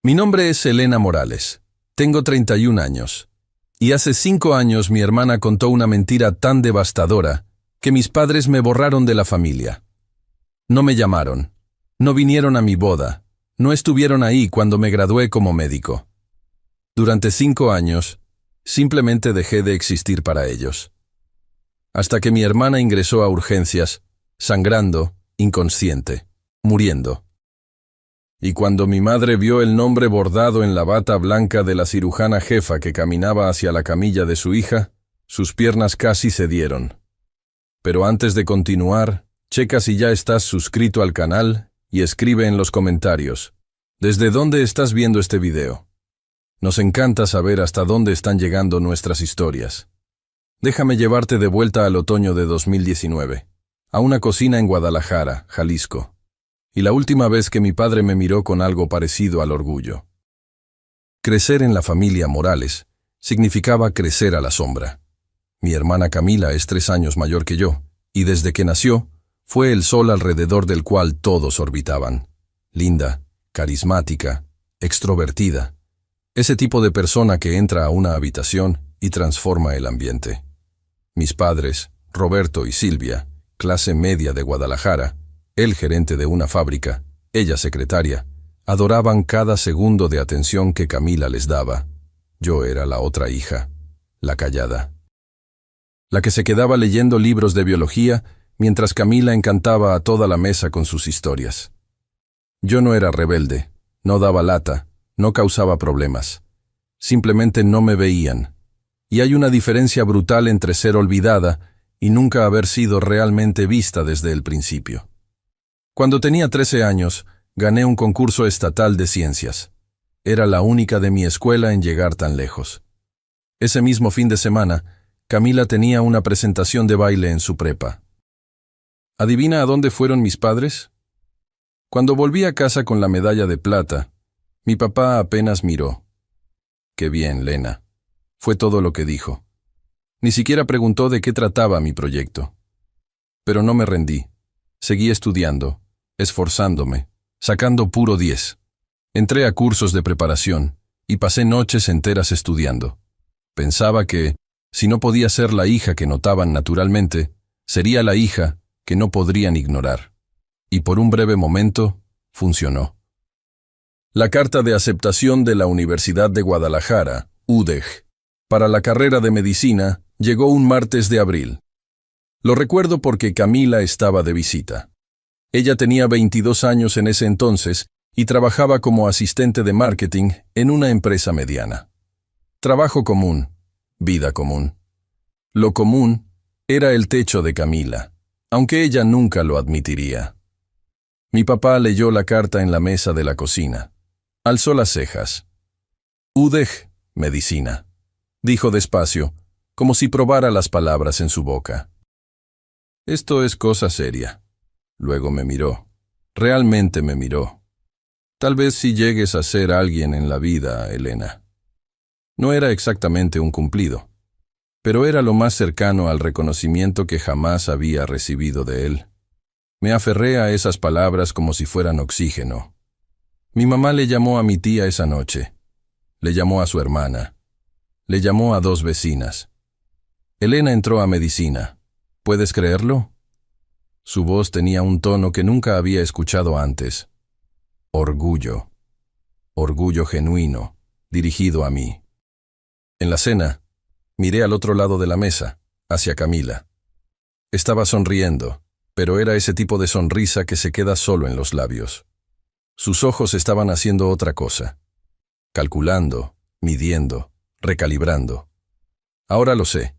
Mi nombre es Elena Morales. Tengo 31 años. Y hace 5 años mi hermana contó una mentira tan devastadora que mis padres me borraron de la familia. No me llamaron. No vinieron a mi boda. No estuvieron ahí cuando me gradué como médico. Durante 5 años, simplemente dejé de existir para ellos. Hasta que mi hermana ingresó a urgencias, sangrando, inconsciente, muriendo. Y cuando mi madre vio el nombre bordado en la bata blanca de la cirujana jefa que caminaba hacia la camilla de su hija, sus piernas casi cedieron. Pero antes de continuar, checa si ya estás suscrito al canal y escribe en los comentarios, ¿desde dónde estás viendo este video? Nos encanta saber hasta dónde están llegando nuestras historias. Déjame llevarte de vuelta al otoño de 2019, a una cocina en Guadalajara, Jalisco. Y la última vez que mi padre me miró con algo parecido al orgullo. Crecer en la familia Morales significaba crecer a la sombra. Mi hermana Camila es 3 años mayor que yo, y desde que nació, fue el sol alrededor del cual todos orbitaban. Linda, carismática, extrovertida. Ese tipo de persona que entra a una habitación y transforma el ambiente. Mis padres, Roberto y Silvia, clase media de Guadalajara, él gerente de una fábrica, ella secretaria, adoraban cada segundo de atención que Camila les daba. Yo era la otra hija, la callada. La que se quedaba leyendo libros de biología mientras Camila encantaba a toda la mesa con sus historias. Yo no era rebelde, no daba lata, no causaba problemas. Simplemente no me veían. Y hay una diferencia brutal entre ser olvidada y nunca haber sido realmente vista desde el principio. Cuando tenía 13 años, gané un concurso estatal de ciencias. Era la única de mi escuela en llegar tan lejos. Ese mismo fin de semana, Camila tenía una presentación de baile en su prepa. ¿Adivina a dónde fueron mis padres? Cuando volví a casa con la medalla de plata, mi papá apenas miró. «Qué bien, Lena», fue todo lo que dijo. Ni siquiera preguntó de qué trataba mi proyecto. Pero no me rendí. Seguí estudiando, esforzándome, sacando puro 10. Entré a cursos de preparación y pasé noches enteras estudiando. Pensaba que, si no podía ser la hija que notaban naturalmente, sería la hija que no podrían ignorar. Y por un breve momento, funcionó. La carta de aceptación de la Universidad de Guadalajara, UDEG, para la carrera de medicina, llegó un martes de abril. Lo recuerdo porque Camila estaba de visita. Ella tenía 22 años en ese entonces y trabajaba como asistente de marketing en una empresa mediana. Trabajo común, vida común. Lo común era el techo de Camila, aunque ella nunca lo admitiría. Mi papá leyó la carta en la mesa de la cocina. Alzó las cejas. UDEG, medicina, dijo despacio, como si probara las palabras en su boca. Esto es cosa seria. Luego me miró. Realmente me miró. Tal vez si llegues a ser alguien en la vida, Elena. No era exactamente un cumplido, pero era lo más cercano al reconocimiento que jamás había recibido de él. Me aferré a esas palabras como si fueran oxígeno. Mi mamá le llamó a mi tía esa noche. Le llamó a su hermana. Le llamó a 2 vecinas. Elena entró a medicina. ¿Puedes creerlo? Su voz tenía un tono que nunca había escuchado antes. Orgullo. Orgullo genuino, dirigido a mí. En la cena, miré al otro lado de la mesa, hacia Camila. Estaba sonriendo, pero era ese tipo de sonrisa que se queda solo en los labios. Sus ojos estaban haciendo otra cosa. Calculando, midiendo, recalibrando. Ahora lo sé.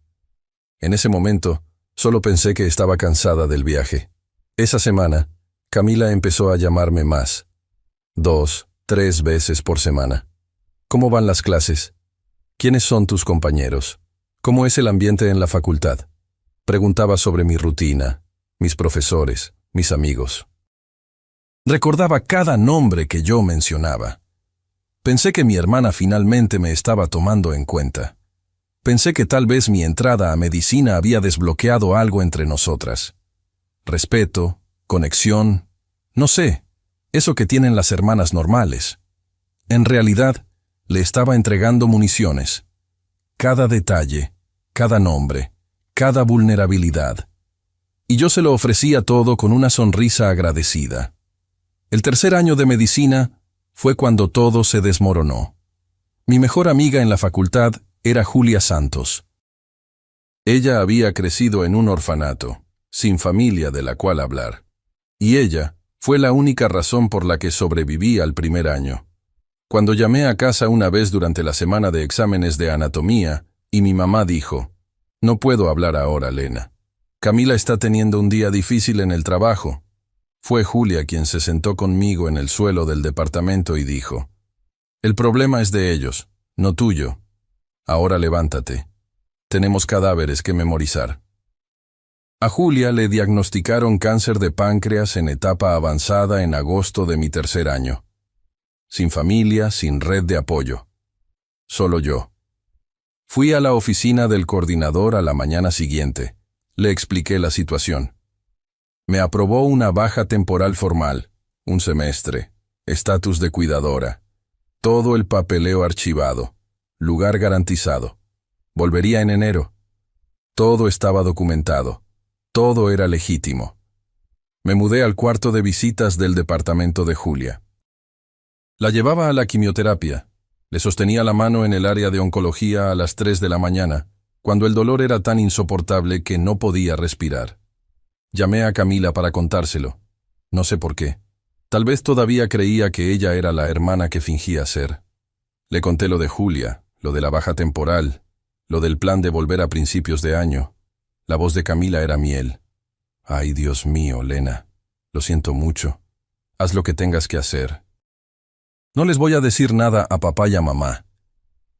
En ese momento, solo pensé que estaba cansada del viaje. Esa semana, Camila empezó a llamarme más. 2, 3 veces por semana. ¿Cómo van las clases? ¿Quiénes son tus compañeros? ¿Cómo es el ambiente en la facultad? Preguntaba sobre mi rutina, mis profesores, mis amigos. Recordaba cada nombre que yo mencionaba. Pensé que mi hermana finalmente me estaba tomando en cuenta. Pensé que tal vez mi entrada a medicina había desbloqueado algo entre nosotras. Respeto, conexión, no sé, eso que tienen las hermanas normales. En realidad, le estaba entregando municiones. Cada detalle, cada nombre, cada vulnerabilidad. Y yo se lo ofrecía todo con una sonrisa agradecida. El tercer año de medicina fue cuando todo se desmoronó. Mi mejor amiga en la facultad era Julia Santos. Ella había crecido en un orfanato, sin familia de la cual hablar. Y ella fue la única razón por la que sobreviví al primer año. Cuando llamé a casa una vez durante la semana de exámenes de anatomía, y mi mamá dijo, «No puedo hablar ahora, Lena. Camila está teniendo un día difícil en el trabajo». Fue Julia quien se sentó conmigo en el suelo del departamento y dijo, «El problema es de ellos, no tuyo. Ahora levántate. Tenemos cadáveres que memorizar». A Julia le diagnosticaron cáncer de páncreas en etapa avanzada en agosto de mi tercer año. Sin familia, sin red de apoyo. Solo yo. Fui a la oficina del coordinador a la mañana siguiente. Le expliqué la situación. Me aprobó una baja temporal formal, un semestre, estatus de cuidadora, todo el papeleo archivado, lugar garantizado. Volvería en enero. Todo estaba documentado. Todo era legítimo. Me mudé al cuarto de visitas del departamento de Julia. La llevaba a la quimioterapia. Le sostenía la mano en el área de oncología a las 3 de la mañana, cuando el dolor era tan insoportable que no podía respirar. Llamé a Camila para contárselo. No sé por qué. Tal vez todavía creía que ella era la hermana que fingía ser. Le conté lo de Julia, lo de la baja temporal, lo del plan de volver a principios de año. La voz de Camila era miel. «Ay, Dios mío, Lena. Lo siento mucho. Haz lo que tengas que hacer. No les voy a decir nada a papá y a mamá.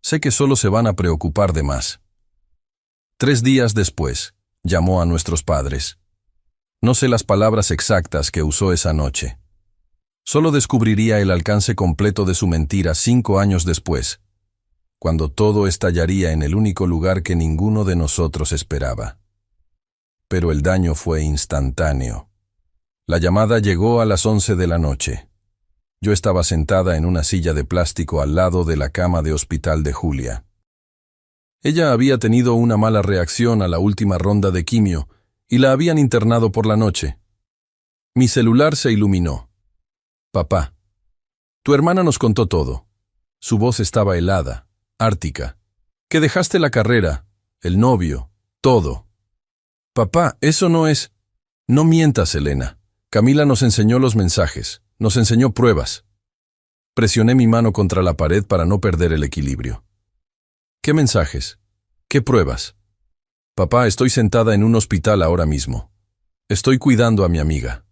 Sé que solo se van a preocupar de más». 3 días después, llamó a nuestros padres. No sé las palabras exactas que usó esa noche. Solo descubriría el alcance completo de su mentira 5 años después, cuando todo estallaría en el único lugar que ninguno de nosotros esperaba. Pero el daño fue instantáneo. La llamada llegó a las 11 de la noche. Yo estaba sentada en una silla de plástico al lado de la cama de hospital de Julia. Ella había tenido una mala reacción a la última ronda de quimio y la habían internado por la noche. Mi celular se iluminó. «Papá, tu hermana nos contó todo». Su voz estaba helada, ártica. «Que dejaste la carrera, el novio, todo». «Papá, eso no es...». «No mientas, Elena. Camila nos enseñó los mensajes, nos enseñó pruebas». Presioné mi mano contra la pared para no perder el equilibrio. «¿Qué mensajes? ¿Qué pruebas?» «Papá, estoy sentada en un hospital ahora mismo. Estoy cuidando a mi amiga».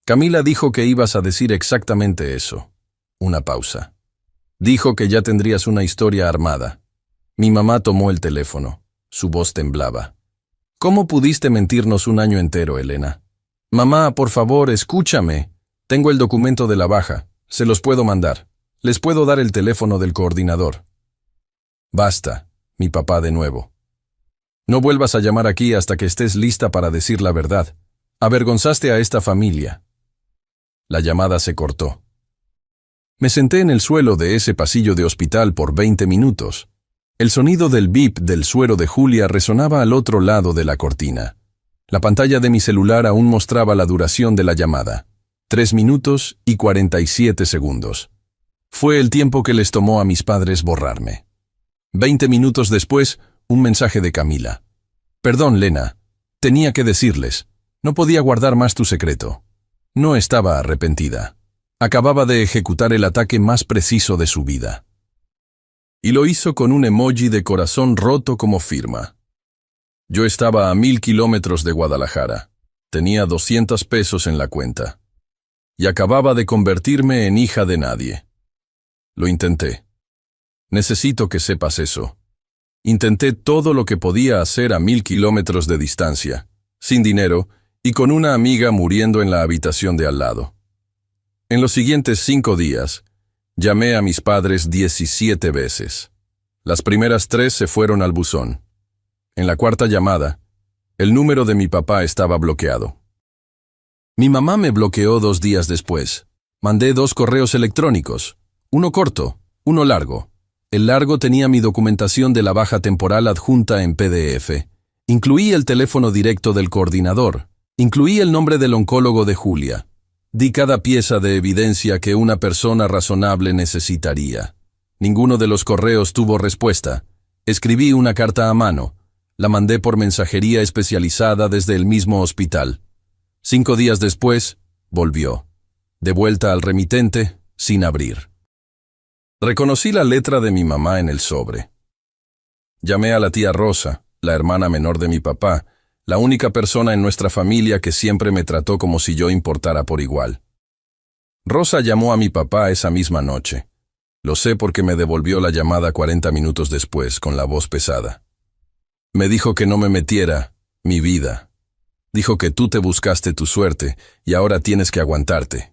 Camila dijo que ibas a decir exactamente eso. Una pausa. Dijo que ya tendrías una historia armada. Mi mamá tomó el teléfono. Su voz temblaba. «¿Cómo pudiste mentirnos un año entero, Elena?» «Mamá, por favor, escúchame. Tengo el documento de la baja. Se los puedo mandar. Les puedo dar el teléfono del coordinador». «Basta», mi papá de nuevo. «No vuelvas a llamar aquí hasta que estés lista para decir la verdad. Avergonzaste a esta familia». La llamada se cortó. Me senté en el suelo de ese pasillo de hospital por 20 minutos. El sonido del bip del suero de Julia resonaba al otro lado de la cortina. La pantalla de mi celular aún mostraba la duración de la llamada. 3 minutos y 47 segundos. Fue el tiempo que les tomó a mis padres borrarme. 20 minutos después, un mensaje de Camila. «Perdón, Lena. Tenía que decirles. No podía guardar más tu secreto». No estaba arrepentida. Acababa de ejecutar el ataque más preciso de su vida. Y lo hizo con un emoji de corazón roto como firma. Yo estaba a 1000 kilómetros de Guadalajara. Tenía 200 pesos en la cuenta. Y acababa de convertirme en hija de nadie. Lo intenté. Necesito que sepas eso. Intenté todo lo que podía hacer a 1000 kilómetros de distancia, sin dinero, y con una amiga muriendo en la habitación de al lado. En los siguientes 5 días, llamé a mis padres 17 veces. Las primeras 3 se fueron al buzón. En la cuarta llamada, el número de mi papá estaba bloqueado. Mi mamá me bloqueó 2 días después. Mandé 2 correos electrónicos, Uno corto, uno largo. El largo tenía mi documentación de la baja temporal adjunta en PDF. Incluí el teléfono directo del coordinador. Incluí el nombre del oncólogo de Julia. Di cada pieza de evidencia que una persona razonable necesitaría. Ninguno de los correos tuvo respuesta. Escribí una carta a mano. La mandé por mensajería especializada desde el mismo hospital. 5 días después, volvió. De vuelta al remitente, sin abrir. Reconocí la letra de mi mamá en el sobre. Llamé a la tía Rosa, la hermana menor de mi papá, la única persona en nuestra familia que siempre me trató como si yo importara por igual. Rosa llamó a mi papá esa misma noche. Lo sé porque me devolvió la llamada 40 minutos después, con la voz pesada. Me dijo que no me metiera, mi vida. Dijo que tú te buscaste tu suerte y ahora tienes que aguantarte.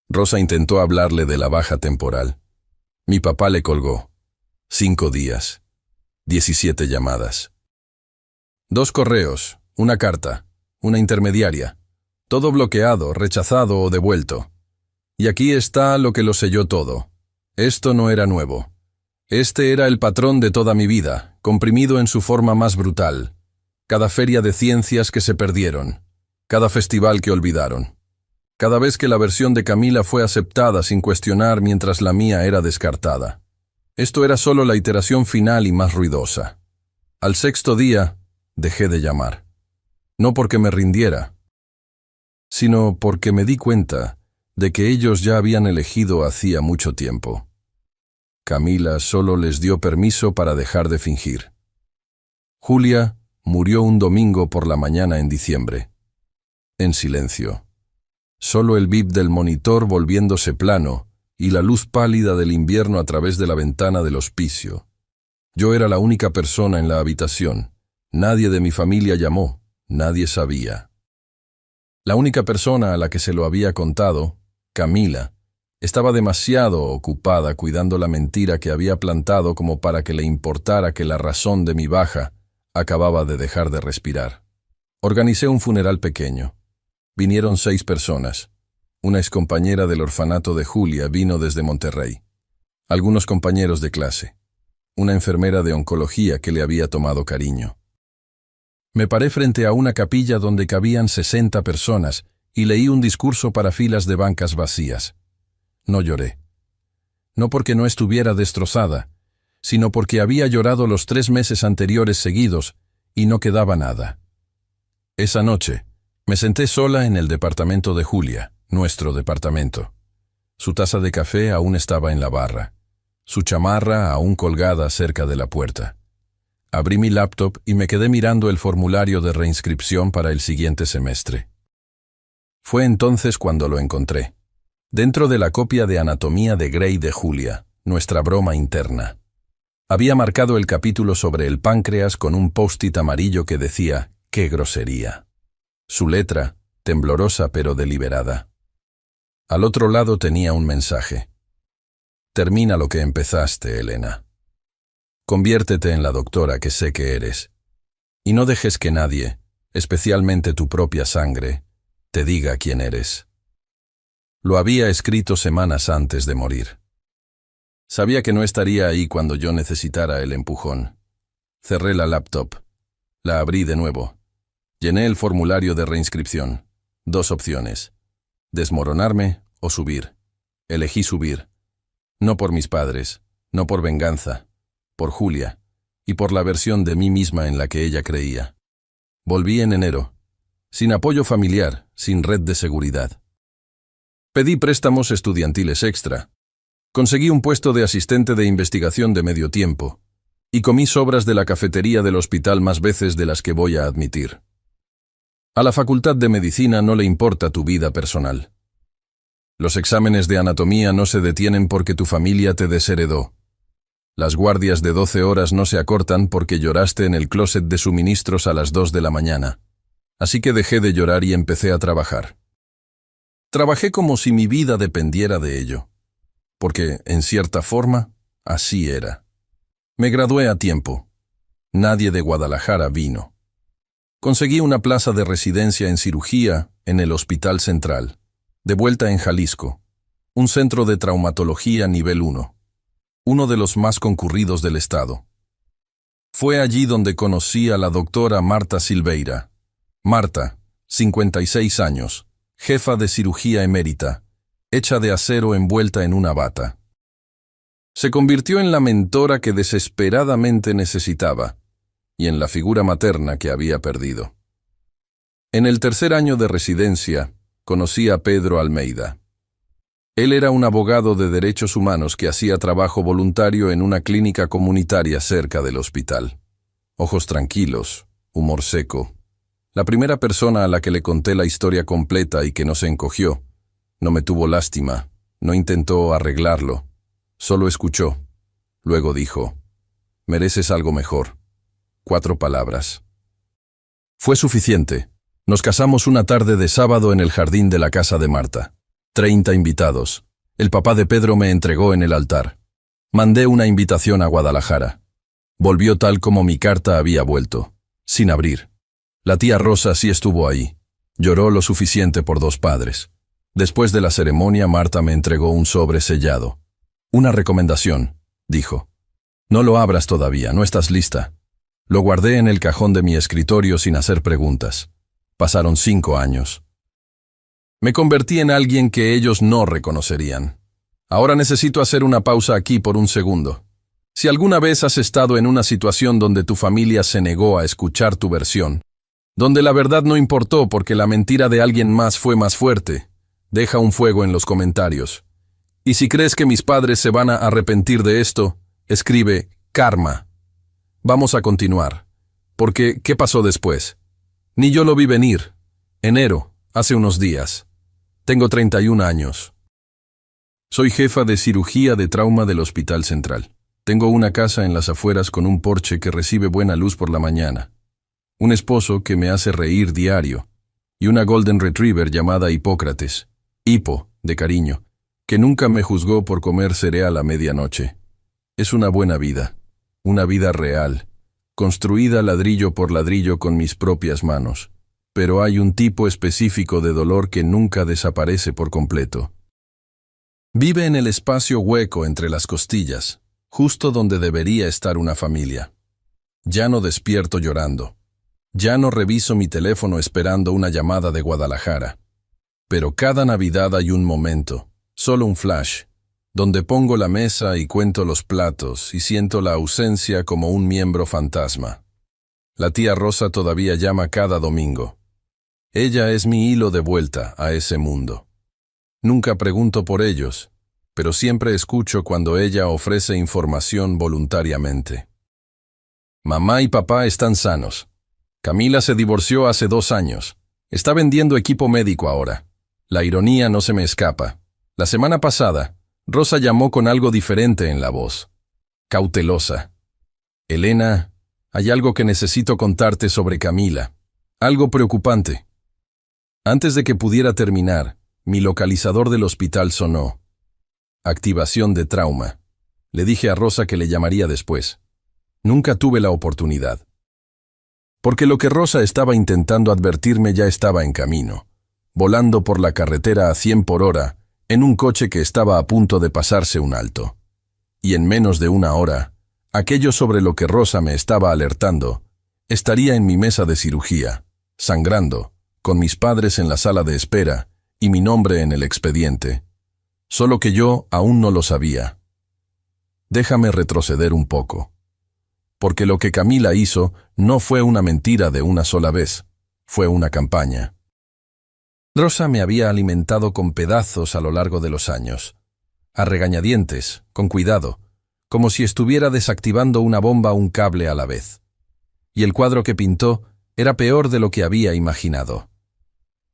Rosa intentó hablarle de la baja temporal. Mi papá le colgó. 5 días. 17 llamadas. 2 correos, una carta, una intermediaria. Todo bloqueado, rechazado o devuelto. Y aquí está lo que lo selló todo. Esto no era nuevo. Este era el patrón de toda mi vida, comprimido en su forma más brutal. Cada feria de ciencias que se perdieron. Cada festival que olvidaron. Cada vez que la versión de Camila fue aceptada sin cuestionar mientras la mía era descartada. Esto era solo la iteración final y más ruidosa. Al 6º día, dejé de llamar. No porque me rindiera, sino porque me di cuenta de que ellos ya habían elegido hacía mucho tiempo. Camila solo les dio permiso para dejar de fingir. Julia murió un domingo por la mañana en diciembre. En silencio. Solo el bip del monitor volviéndose plano y la luz pálida del invierno a través de la ventana del hospicio. Yo era la única persona en la habitación. Nadie de mi familia llamó, nadie sabía. La única persona a la que se lo había contado, Camila, estaba demasiado ocupada cuidando la mentira que había plantado como para que le importara que la razón de mi baja acababa de dejar de respirar. Organicé un funeral pequeño. Vinieron 6 personas. Una excompañera del orfanato de Julia vino desde Monterrey. Algunos compañeros de clase. Una enfermera de oncología que le había tomado cariño. Me paré frente a una capilla donde cabían 60 personas y leí un discurso para filas de bancas vacías. No lloré. No porque no estuviera destrozada, sino porque había llorado los 3 meses anteriores seguidos y no quedaba nada. Esa noche, me senté sola en el departamento de Julia, nuestro departamento. Su taza de café aún estaba en la barra, su chamarra aún colgada cerca de la puerta. Abrí mi laptop y me quedé mirando el formulario de reinscripción para el siguiente semestre. Fue entonces cuando lo encontré, dentro de la copia de Anatomía de Grey de Julia, nuestra broma interna. Había marcado el capítulo sobre el páncreas con un post-it amarillo que decía, ¡qué grosería! Su letra, temblorosa pero deliberada. Al otro lado tenía un mensaje. Termina lo que empezaste, Elena. Conviértete en la doctora que sé que eres. Y no dejes que nadie, especialmente tu propia sangre, te diga quién eres. Lo había escrito semanas antes de morir. Sabía que no estaría ahí cuando yo necesitara el empujón. Cerré la laptop. La abrí de nuevo. Llené el formulario de reinscripción. 2 opciones. Desmoronarme o subir. Elegí subir. No por mis padres, no por venganza, por Julia, y por la versión de mí misma en la que ella creía. Volví en enero, sin apoyo familiar, sin red de seguridad. Pedí préstamos estudiantiles extra. Conseguí un puesto de asistente de investigación de medio tiempo, y comí sobras de la cafetería del hospital más veces de las que voy a admitir. A la Facultad de Medicina no le importa tu vida personal. Los exámenes de anatomía no se detienen porque tu familia te desheredó. Las guardias de 12 horas no se acortan porque lloraste en el closet de suministros a las 2 de la mañana. Así que dejé de llorar y empecé a trabajar. Trabajé como si mi vida dependiera de ello. Porque, en cierta forma, así era. Me gradué a tiempo. Nadie de Guadalajara vino. Conseguí una plaza de residencia en cirugía en el Hospital Central, de vuelta en Jalisco. un centro de traumatología nivel 1, uno de los más concurridos del estado. Fue allí donde conocí a la doctora Marta Silveira. Marta, 56 años, jefa de cirugía emérita, hecha de acero envuelta en una bata. Se convirtió en la mentora que desesperadamente necesitaba y en la figura materna que había perdido. En el tercer año de residencia, conocí a Pedro Almeida. Él era un abogado de derechos humanos que hacía trabajo voluntario en una clínica comunitaria cerca del hospital. Ojos tranquilos, humor seco. La primera persona a la que le conté la historia completa y que no se encogió, no me tuvo lástima, no intentó arreglarlo, solo escuchó. Luego dijo, «Mereces algo mejor». 4 palabras. Fue suficiente. Nos casamos una tarde de sábado en el jardín de la casa de Marta. 30 invitados. El papá de Pedro me entregó en el altar. Mandé una invitación a Guadalajara. Volvió tal como mi carta había vuelto, sin abrir. La tía Rosa sí estuvo ahí. Lloró lo suficiente por 2 padres. Después de la ceremonia, Marta me entregó un sobre sellado. «Una recomendación», dijo. «No lo abras todavía, no estás lista». Lo guardé en el cajón de mi escritorio sin hacer preguntas. Pasaron 5 años. Me convertí en alguien que ellos no reconocerían. Ahora necesito hacer una pausa aquí por un segundo. Si alguna vez has estado en una situación donde tu familia se negó a escuchar tu versión, donde la verdad no importó porque la mentira de alguien más fue más fuerte, deja un fuego en los comentarios. Y si crees que mis padres se van a arrepentir de esto, escribe karma. Vamos a continuar. Porque, ¿qué pasó después? Ni yo lo vi venir. Enero, hace unos días. Tengo 31 años. Soy jefa de cirugía de trauma del Hospital Central. Tengo una casa en las afueras con un porche que recibe buena luz por la mañana. Un esposo que me hace reír diario. Y una Golden Retriever llamada Hipócrates. Hipo, de cariño, que nunca me juzgó por comer cereal a medianoche. Es una buena vida. Una vida real, construida ladrillo por ladrillo con mis propias manos. Pero hay un tipo específico de dolor que nunca desaparece por completo. Vive en el espacio hueco entre las costillas, justo donde debería estar una familia. Ya no despierto llorando. Ya no reviso mi teléfono esperando una llamada de Guadalajara. Pero cada Navidad hay un momento, solo un flash, donde pongo la mesa y cuento los platos y siento la ausencia como un miembro fantasma. La tía Rosa todavía llama cada domingo. Ella es mi hilo de vuelta a ese mundo. Nunca pregunto por ellos, pero siempre escucho cuando ella ofrece información voluntariamente. Mamá y papá están sanos. Camila se divorció hace 2 años. Está vendiendo equipo médico ahora. La ironía no se me escapa. La semana pasada, Rosa llamó con algo diferente en la voz. Cautelosa. Elena, hay algo que necesito contarte sobre Camila. Algo preocupante. Antes de que pudiera terminar, mi localizador del hospital sonó. Activación de trauma. Le dije a Rosa que le llamaría después. Nunca tuve la oportunidad. Porque lo que Rosa estaba intentando advertirme ya estaba en camino, volando por la carretera a 100 por hora, en un coche que estaba a punto de pasarse un alto. Y en menos de 1 hora, aquello sobre lo que Rosa me estaba alertando, estaría en mi mesa de cirugía, sangrando, con mis padres en la sala de espera y mi nombre en el expediente. Solo que yo aún no lo sabía. Déjame retroceder un poco. Porque lo que Camila hizo no fue una mentira de una sola vez, fue una campaña. Rosa me había alimentado con pedazos a lo largo de los años, a regañadientes, con cuidado, como si estuviera desactivando una bomba o un cable a la vez. Y el cuadro que pintó era peor de lo que había imaginado.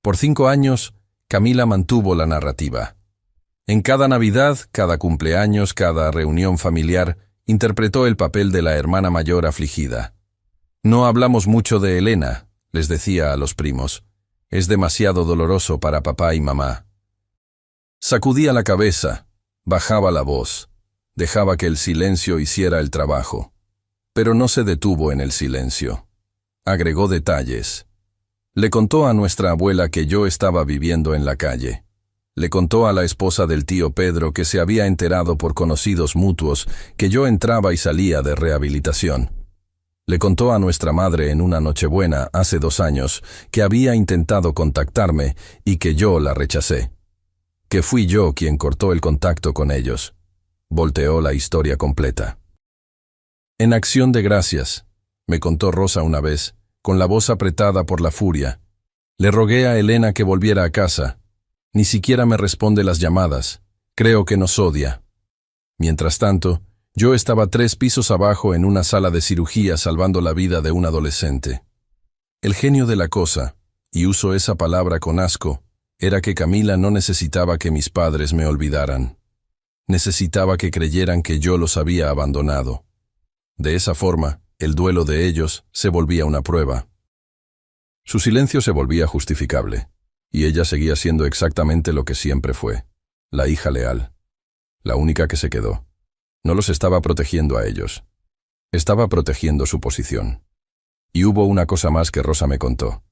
Por 5 años, Camila mantuvo la narrativa. En cada Navidad, cada cumpleaños, cada reunión familiar, interpretó el papel de la hermana mayor afligida. No hablamos mucho de Elena, les decía a los primos. Es demasiado doloroso para papá y mamá. Sacudía la cabeza, bajaba la voz, dejaba que el silencio hiciera el trabajo. Pero no se detuvo en el silencio. Agregó detalles. Le contó a nuestra abuela que yo estaba viviendo en la calle. Le contó a la esposa del tío Pedro que se había enterado por conocidos mutuos que yo entraba y salía de rehabilitación. Le contó a nuestra madre en una Nochebuena hace 2 años que había intentado contactarme y que yo la rechacé. Que fui yo quien cortó el contacto con ellos. Volteó la historia completa. En acción de gracias, me contó Rosa una vez, con la voz apretada por la furia. Le rogué a Elena que volviera a casa. Ni siquiera me responde las llamadas. Creo que nos odia. Mientras tanto, yo estaba 3 pisos abajo en una sala de cirugía salvando la vida de un adolescente. El genio de la cosa, y uso esa palabra con asco, era que Camila no necesitaba que mis padres me olvidaran. Necesitaba que creyeran que yo los había abandonado. De esa forma, el duelo de ellos se volvía una prueba. Su silencio se volvía justificable, y ella seguía siendo exactamente lo que siempre fue, la hija leal, la única que se quedó. No los estaba protegiendo a ellos. Estaba protegiendo su posición. Y hubo una cosa más que Rosa me contó.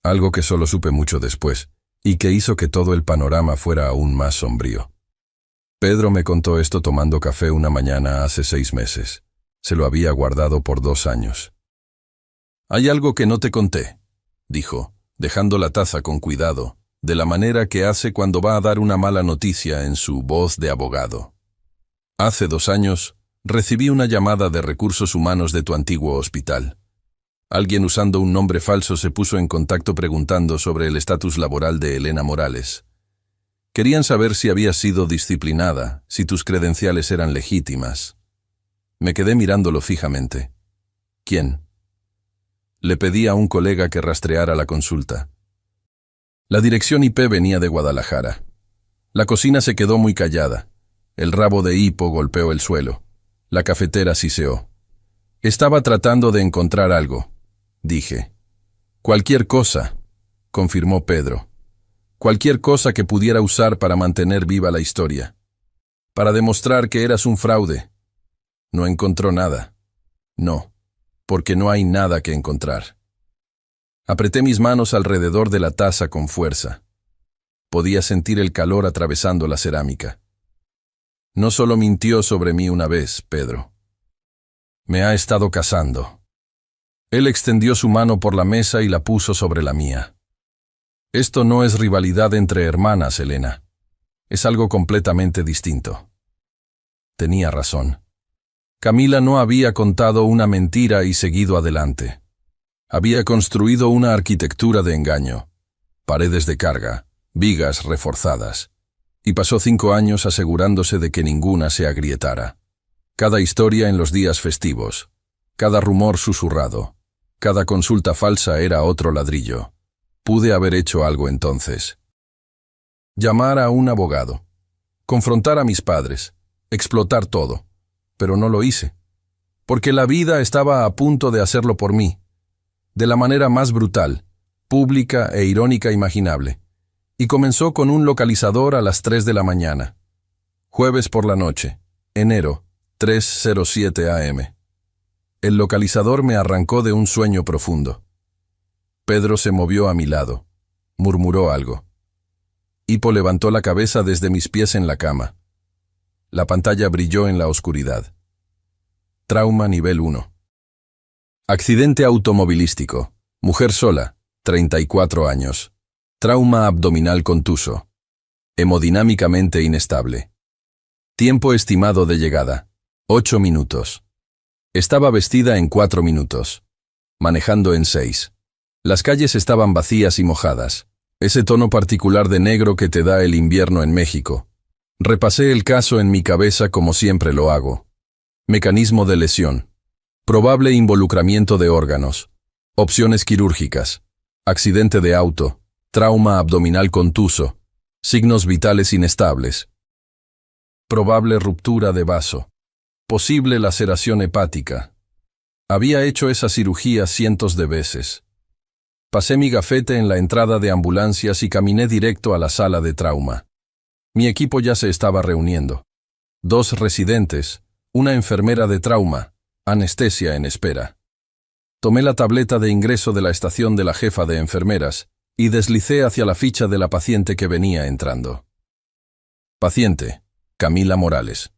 Algo que solo supe mucho después, y que hizo que todo el panorama fuera aún más sombrío. Pedro me contó esto tomando café una mañana hace 6 meses. Se lo había guardado por 2 años. «Hay algo que no te conté», dijo, dejando la taza con cuidado, de la manera que hace cuando va a dar una mala noticia en su voz de abogado. Hace 2 años, recibí una llamada de recursos humanos de tu antiguo hospital. Alguien usando un nombre falso se puso en contacto preguntando sobre el estatus laboral de Elena Morales. Querían saber si habías sido disciplinada, si tus credenciales eran legítimas. Me quedé mirándolo fijamente. ¿Quién? Le pedí a un colega que rastreara la consulta. La dirección IP venía de Guadalajara. La cocina se quedó muy callada. El rabo de hipo golpeó el suelo. La cafetera siseó. Estaba tratando de encontrar algo, dije. Cualquier cosa, confirmó Pedro. Cualquier cosa que pudiera usar para mantener viva la historia. Para demostrar que eras un fraude. No encontró nada. No, porque no hay nada que encontrar. Apreté mis manos alrededor de la taza con fuerza. Podía sentir el calor atravesando la cerámica. No solo mintió sobre mí una vez, Pedro. Me ha estado cazando. Él extendió su mano por la mesa y la puso sobre la mía. Esto no es rivalidad entre hermanas, Elena. Es algo completamente distinto. Tenía razón. Camila no había contado una mentira y seguido adelante. Había construido una arquitectura de engaño. Paredes de carga, vigas reforzadas. Y pasó 5 años asegurándose de que ninguna se agrietara. Cada historia en los días festivos, cada rumor susurrado, cada consulta falsa era otro ladrillo. Pude haber hecho algo entonces. Llamar a un abogado, confrontar a mis padres, explotar todo, pero no lo hice, porque la vida estaba a punto de hacerlo por mí, de la manera más brutal, pública e irónica imaginable. Y comenzó con un localizador a las 3 de la mañana. Jueves por la noche, enero, 3:07 AM. El localizador me arrancó de un sueño profundo. Pedro se movió a mi lado. Murmuró algo. Hipo levantó la cabeza desde mis pies en la cama. La pantalla brilló en la oscuridad. Trauma nivel 1. Accidente automovilístico. Mujer sola, 34 años. Trauma abdominal contuso. Hemodinámicamente inestable. Tiempo estimado de llegada. 8 minutos. Estaba vestida en 4 minutos. Manejando en 6. Las calles estaban vacías y mojadas. Ese tono particular de negro que te da el invierno en México. Repasé el caso en mi cabeza como siempre lo hago. Mecanismo de lesión. Probable involucramiento de órganos. Opciones quirúrgicas. Accidente de auto. Trauma abdominal contuso. Signos vitales inestables. Probable ruptura de vaso. Posible laceración hepática. Había hecho esa cirugía cientos de veces. Pasé mi gafete en la entrada de ambulancias y caminé directo a la sala de trauma. Mi equipo ya se estaba reuniendo. 2 residentes, una enfermera de trauma, anestesia en espera. Tomé la tableta de ingreso de la estación de la jefa de enfermeras y deslicé hacia la ficha de la paciente que venía entrando. Paciente, Camila Morales.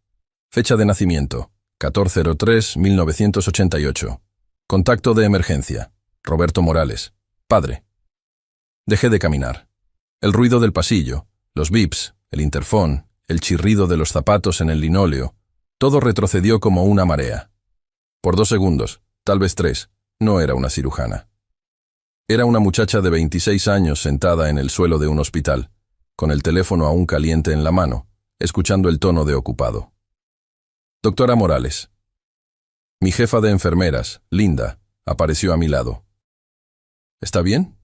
Fecha de nacimiento, 14/03/1988. Contacto de emergencia, Roberto Morales. Padre. Dejé de caminar. El ruido del pasillo, los bips, el interfón, el chirrido de los zapatos en el linóleo, todo retrocedió como una marea. Por 2 segundos, tal vez 3, no era una cirujana. Era una muchacha de 26 años sentada en el suelo de un hospital, con el teléfono aún caliente en la mano, escuchando el tono de ocupado. Doctora Morales. Mi jefa de enfermeras, Linda, apareció a mi lado. ¿Está bien?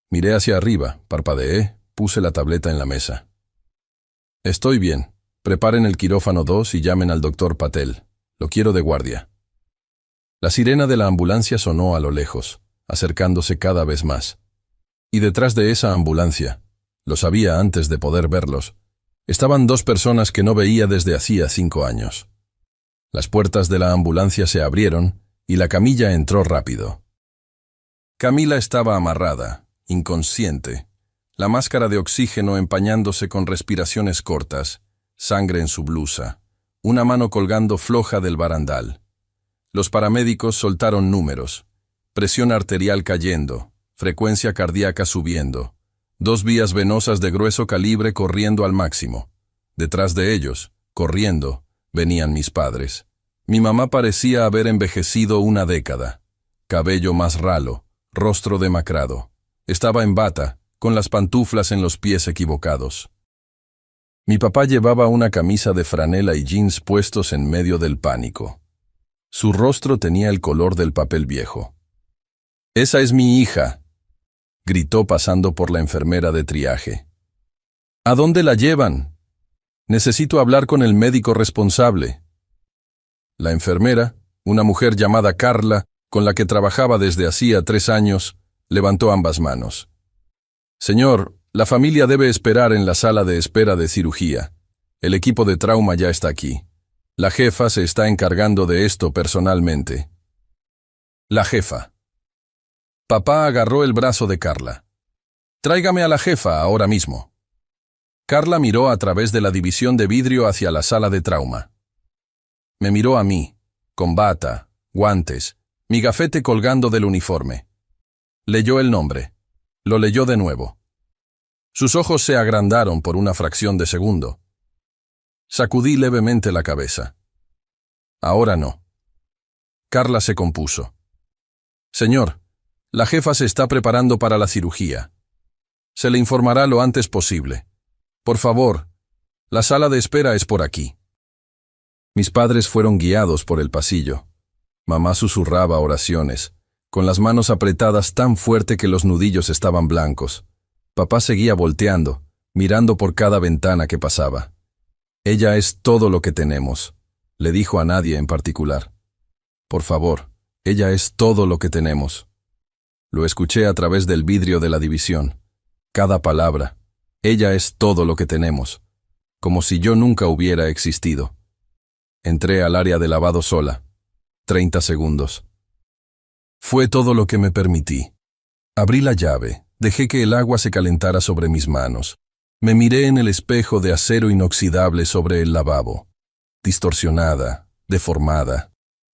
Miré hacia arriba, parpadeé, puse la tableta en la mesa. Estoy bien. Preparen el quirófano 2 y llamen al doctor Patel. Lo quiero de guardia. La sirena de la ambulancia sonó a lo lejos, acercándose cada vez más. Y detrás de esa ambulancia, lo sabía antes de poder verlos, estaban 2 personas que no veía desde hacía 5 años. Las puertas de la ambulancia se abrieron y la camilla entró rápido. Camila estaba amarrada, inconsciente, la máscara de oxígeno empañándose con respiraciones cortas, sangre en su blusa, una mano colgando floja del barandal. Los paramédicos soltaron números: presión arterial cayendo, frecuencia cardíaca subiendo, 2 vías venosas de grueso calibre corriendo al máximo. Detrás de ellos, corriendo, venían mis padres. Mi mamá parecía haber envejecido una década. Cabello más ralo, rostro demacrado. Estaba en bata, con las pantuflas en los pies equivocados. Mi papá llevaba una camisa de franela y jeans puestos en medio del pánico. Su rostro tenía el color del papel viejo. «Esa es mi hija», gritó pasando por la enfermera de triaje. «¿A dónde la llevan? Necesito hablar con el médico responsable». La enfermera, una mujer llamada Carla, con la que trabajaba desde hacía 3 años, levantó ambas manos. «Señor, la familia debe esperar en la sala de espera de cirugía. El equipo de trauma ya está aquí. La jefa se está encargando de esto personalmente». La jefa. Papá agarró el brazo de Carla. «Tráigame a la jefa ahora mismo». Carla miró a través de la división de vidrio hacia la sala de trauma. Me miró a mí, con bata, guantes, mi gafete colgando del uniforme. Leyó el nombre. Lo leyó de nuevo. Sus ojos se agrandaron por una fracción de segundo. Sacudí levemente la cabeza. Ahora no. Carla se compuso. «Señor, la jefa se está preparando para la cirugía. Se le informará lo antes posible. Por favor, la sala de espera es por aquí». Mis padres fueron guiados por el pasillo. Mamá susurraba oraciones, con las manos apretadas tan fuerte que los nudillos estaban blancos. Papá seguía volteando, mirando por cada ventana que pasaba. «Ella es todo lo que tenemos», le dijo a nadie en particular. «Por favor, ella es todo lo que tenemos». Lo escuché a través del vidrio de la división. Cada palabra. «Ella es todo lo que tenemos», como si yo nunca hubiera existido. Entré al área de lavado sola. 30 segundos. Fue todo lo que me permití. Abrí la llave, dejé que el agua se calentara sobre mis manos. Me miré en el espejo de acero inoxidable sobre el lavabo. Distorsionada, deformada,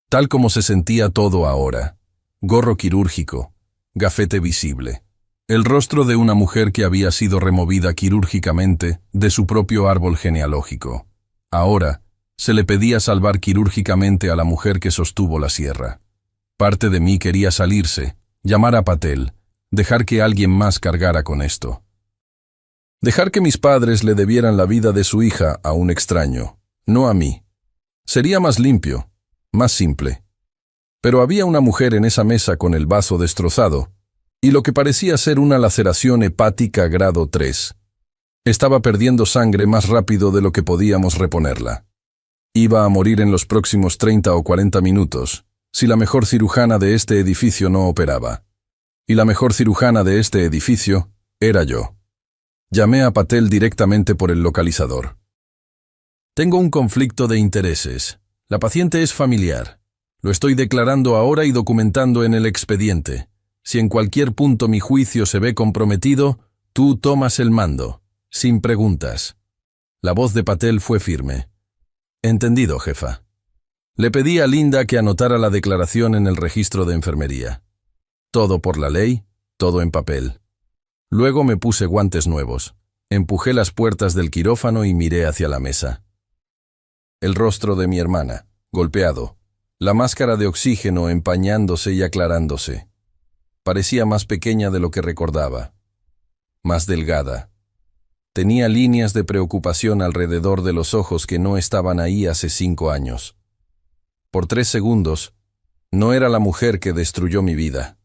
tal como se sentía todo ahora. Gorro quirúrgico, gafete visible. El rostro de una mujer que había sido removida quirúrgicamente de su propio árbol genealógico. Ahora, se le pedía salvar quirúrgicamente a la mujer que sostuvo la sierra. Parte de mí quería salirse, llamar a Patel, dejar que alguien más cargara con esto. Dejar que mis padres le debieran la vida de su hija a un extraño, no a mí. Sería más limpio, más simple. Pero había una mujer en esa mesa con el vaso destrozado, y lo que parecía ser una laceración hepática grado 3. Estaba perdiendo sangre más rápido de lo que podíamos reponerla. Iba a morir en los próximos 30 o 40 minutos, si la mejor cirujana de este edificio no operaba. Y la mejor cirujana de este edificio era yo. Llamé a Patel directamente por el localizador. «Tengo un conflicto de intereses. La paciente es familiar. Lo estoy declarando ahora y documentando en el expediente. Si en cualquier punto mi juicio se ve comprometido, tú tomas el mando, sin preguntas. La voz de Patel fue firme. Entendido, jefa. Le pedí a Linda que anotara la declaración en el registro de enfermería. Todo por la ley, todo en papel. Luego me puse guantes nuevos, empujé las puertas del quirófano y miré hacia la mesa. El rostro de mi hermana, golpeado, la máscara de oxígeno empañándose y aclarándose. Parecía más pequeña de lo que recordaba, más delgada. Tenía líneas de preocupación alrededor de los ojos que no estaban ahí hace 5 años. Por 3 segundos, no era la mujer que destruyó mi vida.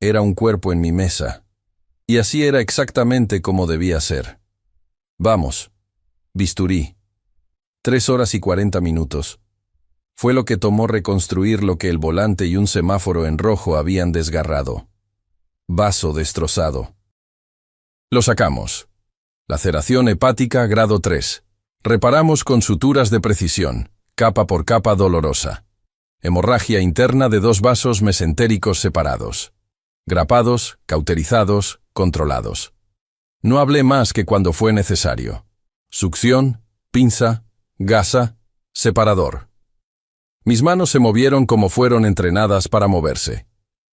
Era un cuerpo en mi mesa. Y así era exactamente como debía ser. Vamos, bisturí. 3 horas y 40 minutos. Fue lo que tomó reconstruir lo que el volante y un semáforo en rojo habían desgarrado. Vaso destrozado. Lo sacamos. Laceración hepática grado 3. Reparamos con suturas de precisión, capa por capa dolorosa. Hemorragia interna de 2 vasos mesentéricos separados. Grapados, cauterizados, controlados. No hablé más que cuando fue necesario. Succión, pinza, gasa, separador. Mis manos se movieron como fueron entrenadas para moverse.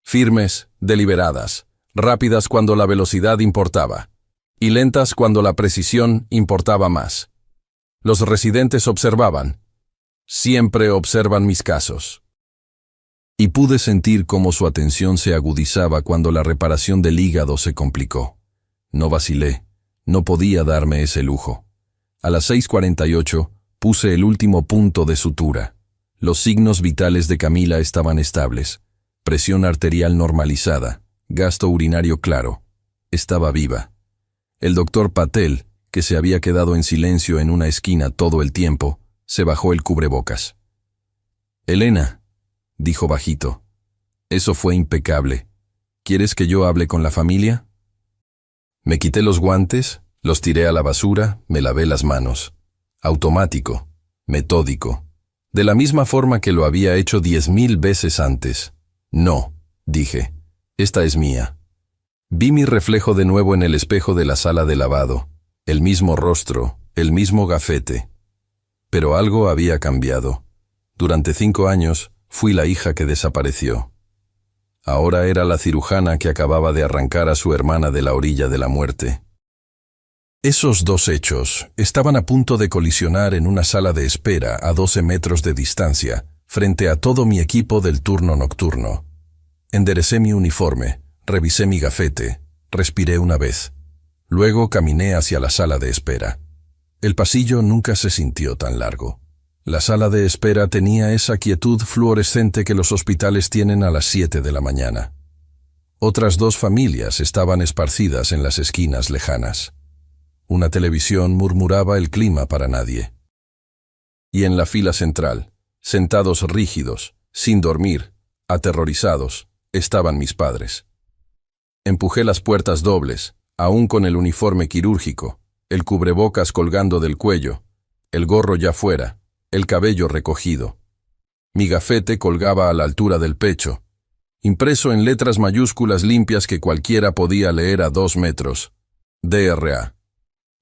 Firmes, deliberadas, rápidas cuando la velocidad importaba, y lentas cuando la precisión importaba más. Los residentes observaban. Siempre observan mis casos. Y pude sentir cómo su atención se agudizaba cuando la reparación del hígado se complicó. No vacilé, no podía darme ese lujo. A las 6:48 puse el último punto de sutura. Los signos vitales de Camila estaban estables. Presión arterial normalizada, gasto urinario claro. Estaba viva. El doctor Patel, que se había quedado en silencio en una esquina todo el tiempo, se bajó el cubrebocas. «Elena», dijo bajito, «eso fue impecable. ¿Quieres que yo hable con la familia?» Me quité los guantes, los tiré a la basura, me lavé las manos. Automático, metódico, de la misma forma que lo había hecho 10.000 veces antes. «No», dije, «esta es mía». Vi mi reflejo de nuevo en el espejo de la sala de lavado, el mismo rostro, el mismo gafete. Pero algo había cambiado. Durante 5 años fui la hija que desapareció. Ahora era la cirujana que acababa de arrancar a su hermana de la orilla de la muerte. Esos 2 hechos estaban a punto de colisionar en una sala de espera a 12 metros de distancia, frente a todo mi equipo del turno nocturno. Enderecé mi uniforme, revisé mi gafete, respiré una vez. Luego caminé hacia la sala de espera. El pasillo nunca se sintió tan largo. La sala de espera tenía esa quietud fluorescente que los hospitales tienen a las 7 de la mañana. Otras 2 familias estaban esparcidas en las esquinas lejanas. Una televisión murmuraba el clima para nadie. Y en la fila central, sentados rígidos, sin dormir, aterrorizados, estaban mis padres. Empujé las puertas dobles, aún con el uniforme quirúrgico, el cubrebocas colgando del cuello, el gorro ya fuera, el cabello recogido. Mi gafete colgaba a la altura del pecho, impreso en letras mayúsculas limpias que cualquiera podía leer a 2 metros. DRA.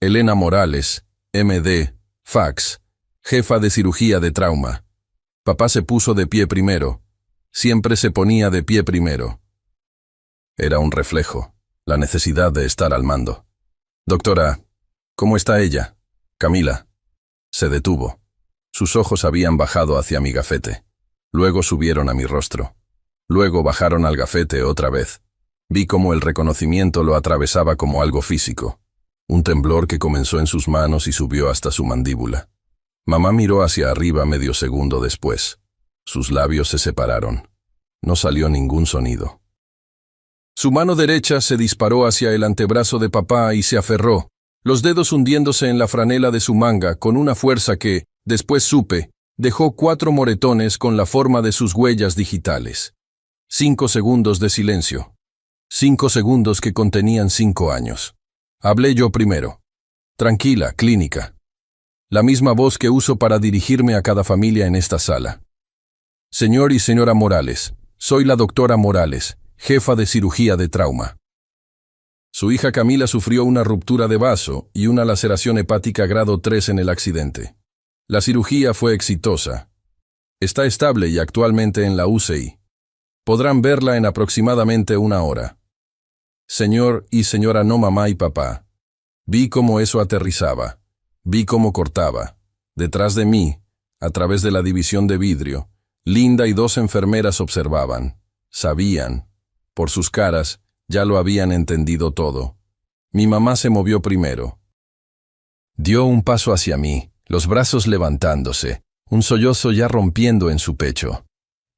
Elena Morales, MD, fax, jefa de cirugía de trauma. Papá se puso de pie primero. Siempre se ponía de pie primero. Era un reflejo, la necesidad de estar al mando. «Doctora, ¿cómo está ella?» «Camila». Se detuvo. Sus ojos habían bajado hacia mi gafete. Luego subieron a mi rostro. Luego bajaron al gafete otra vez. Vi cómo el reconocimiento lo atravesaba como algo físico. Un temblor que comenzó en sus manos y subió hasta su mandíbula. Mamá miró hacia arriba medio segundo después. Sus labios se separaron. No salió ningún sonido. Su mano derecha se disparó hacia el antebrazo de papá y se aferró, los dedos hundiéndose en la franela de su manga con una fuerza que, después supe, dejó 4 moretones con la forma de sus huellas digitales. 5 segundos de silencio. 5 segundos que contenían 5 años. Hablé yo primero. Tranquila, clínica. La misma voz que uso para dirigirme a cada familia en esta sala. Señor y señora Morales, soy la doctora Morales, jefa de cirugía de trauma. Su hija Camila sufrió una ruptura de vaso y una laceración hepática grado 3 en el accidente. La cirugía fue exitosa. Está estable y actualmente en la UCI. Podrán verla en aproximadamente una hora. Señor y señora, no mamá y papá. Vi cómo eso aterrizaba. Vi cómo cortaba. Detrás de mí, a través de la división de vidrio, Linda y 2 enfermeras observaban. Sabían. Por sus caras, ya lo habían entendido todo. Mi mamá se movió primero. Dio un paso hacia mí, los brazos levantándose, un sollozo ya rompiendo en su pecho.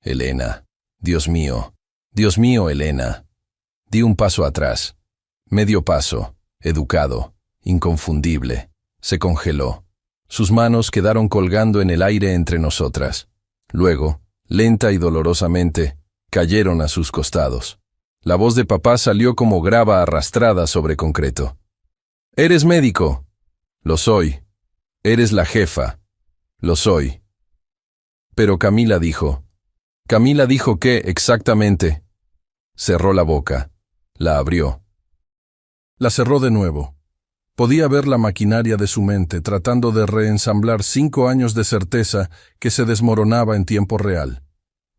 Elena. Dios mío, Elena. Di un paso atrás. Medio paso, educado, inconfundible. Se congeló. Sus manos quedaron colgando en el aire entre nosotras. Luego, lenta y dolorosamente, cayeron a sus costados. La voz de papá salió como grava arrastrada sobre concreto. ¿Eres médico? Lo soy. ¿Eres la jefa? Lo soy. Pero Camila dijo ¿qué exactamente? Cerró la boca. La abrió. La cerró de nuevo. Podía ver la maquinaria de su mente tratando de reensamblar 5 años de certeza que se desmoronaba en tiempo real.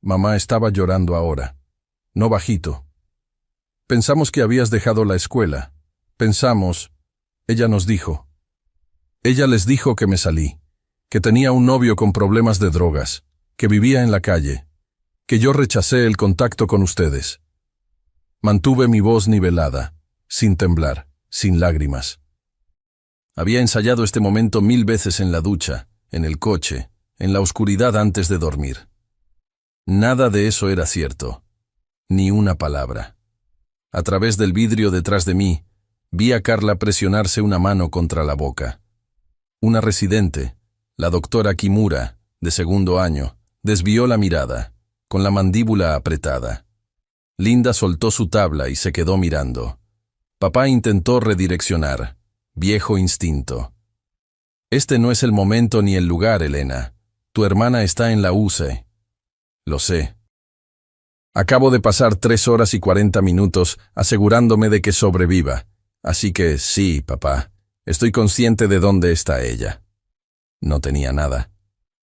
Mamá estaba llorando ahora. No bajito. Pensamos que habías dejado la escuela. Pensamos, ella nos dijo. Ella les dijo que me salí, que tenía un novio con problemas de drogas, que vivía en la calle, que yo rechacé el contacto con ustedes. Mantuve mi voz nivelada, sin temblar, sin lágrimas. Había ensayado este momento 1000 veces en la ducha, en el coche, en la oscuridad antes de dormir. Nada de eso era cierto, ni una palabra. A través del vidrio detrás de mí, vi a Carla presionarse una mano contra la boca. Una residente, la doctora Kimura, de 2º año, desvió la mirada, con la mandíbula apretada. Linda soltó su tabla y se quedó mirando. Papá intentó redireccionar. Viejo instinto. Este no es el momento ni el lugar, Elena. Tu hermana está en la UCI. Lo sé. Acabo de pasar 3 horas y 40 minutos asegurándome de que sobreviva. Así que sí, papá, estoy consciente de dónde está ella. No tenía nada.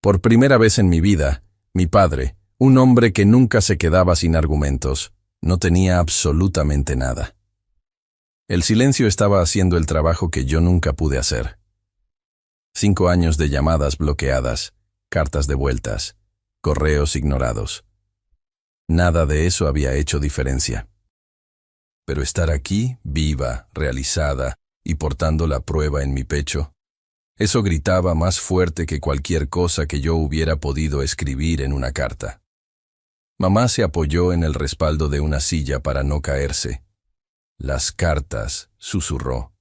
Por primera vez en mi vida, mi padre, un hombre que nunca se quedaba sin argumentos, no tenía absolutamente nada. El silencio estaba haciendo el trabajo que yo nunca pude hacer. 5 años de llamadas bloqueadas, cartas devueltas, correos ignorados. Nada de eso había hecho diferencia. Pero estar aquí, viva, realizada y portando la prueba en mi pecho, eso gritaba más fuerte que cualquier cosa que yo hubiera podido escribir en una carta. Mamá se apoyó en el respaldo de una silla para no caerse. Las cartas, susurró.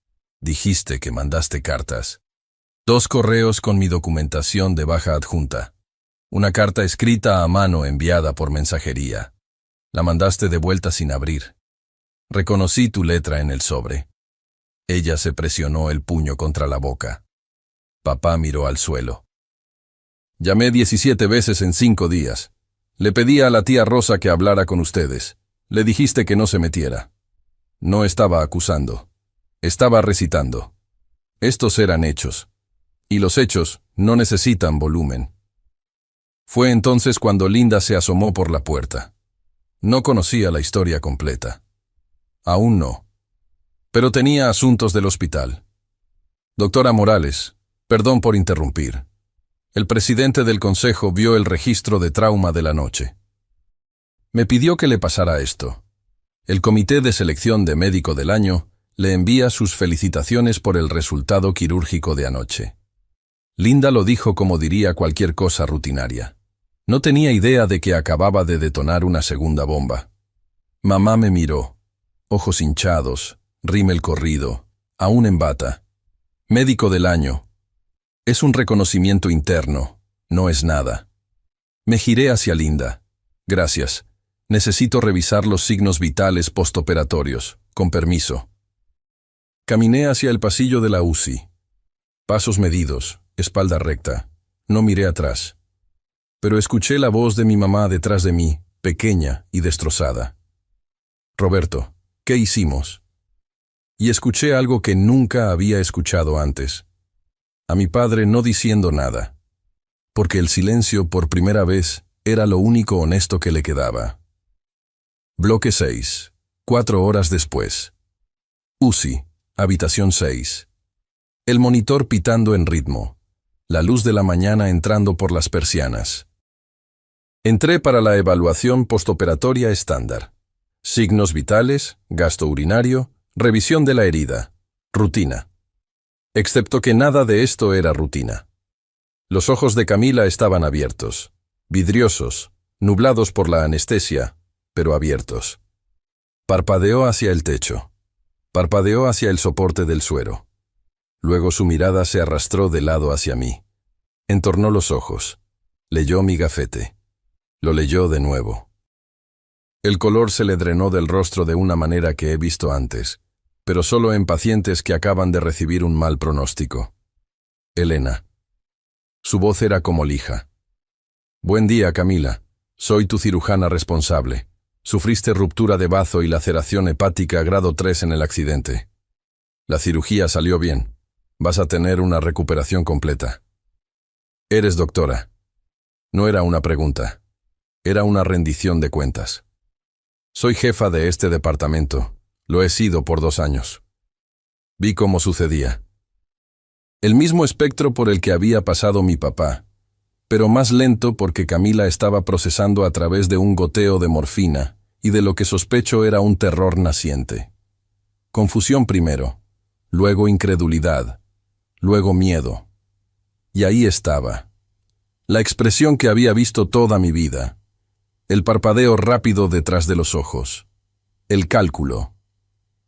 Dijiste que mandaste cartas. 2 correos con mi documentación de baja adjunta. Una carta escrita a mano enviada por mensajería. La mandaste de vuelta sin abrir. Reconocí tu letra en el sobre. Ella se presionó el puño contra la boca. Papá miró al suelo. Llamé 17 veces en 5 días. Le pedí a la tía Rosa que hablara con ustedes. Le dijiste que no se metiera. No estaba acusando. Estaba recitando. Estos eran hechos. Y los hechos no necesitan volumen. Fue entonces cuando Linda se asomó por la puerta. No conocía la historia completa. Aún no. Pero tenía asuntos del hospital. Doctora Morales, perdón por interrumpir. El presidente del consejo vio el registro de trauma de la noche. Me pidió que le pasara esto. El comité de selección de médico del año le envía sus felicitaciones por el resultado quirúrgico de anoche. Linda lo dijo como diría cualquier cosa rutinaria. No tenía idea de que acababa de detonar una segunda bomba. Mamá me miró. Ojos hinchados, rímel corrido, aún en bata. Médico del año. Es un reconocimiento interno, no es nada. Me giré hacia Linda. Gracias. Necesito revisar los signos vitales postoperatorios. Con permiso. Caminé hacia el pasillo de la UCI. Pasos medidos, espalda recta. No miré atrás. Pero escuché la voz de mi mamá detrás de mí, pequeña y destrozada. Roberto, ¿qué hicimos? Y escuché algo que nunca había escuchado antes. A mi padre no diciendo nada, porque el silencio por primera vez era lo único honesto que le quedaba. Bloque 6. 4 horas después. UCI, habitación 6. El monitor pitando en ritmo. La luz de la mañana entrando por las persianas. Entré para la evaluación postoperatoria estándar. Signos vitales, gasto urinario, revisión de la herida. Rutina. Excepto que nada de esto era rutina. Los ojos de Camila estaban abiertos, vidriosos, nublados por la anestesia, pero abiertos. Parpadeó hacia el techo. Parpadeó hacia el soporte del suero. Luego su mirada se arrastró de lado hacia mí. Entornó los ojos. Leyó mi gafete. Lo leyó de nuevo. El color se le drenó del rostro de una manera que he visto antes, pero solo en pacientes que acaban de recibir un mal pronóstico. Elena. Su voz era como lija. Buen día, Camila. Soy tu cirujana responsable. Sufriste ruptura de bazo y laceración hepática grado 3 en el accidente. La cirugía salió bien. Vas a tener una recuperación completa. Eres doctora. No era una pregunta. Era una rendición de cuentas. Soy jefa de este departamento. Lo he sido por 2 años. Vi cómo sucedía. El mismo espectro por el que había pasado mi papá, pero más lento porque Camila estaba procesando a través de un goteo de morfina y de lo que sospecho era un terror naciente. Confusión primero, luego incredulidad, luego miedo. Y ahí estaba. La expresión que había visto toda mi vida. El parpadeo rápido detrás de los ojos. El cálculo.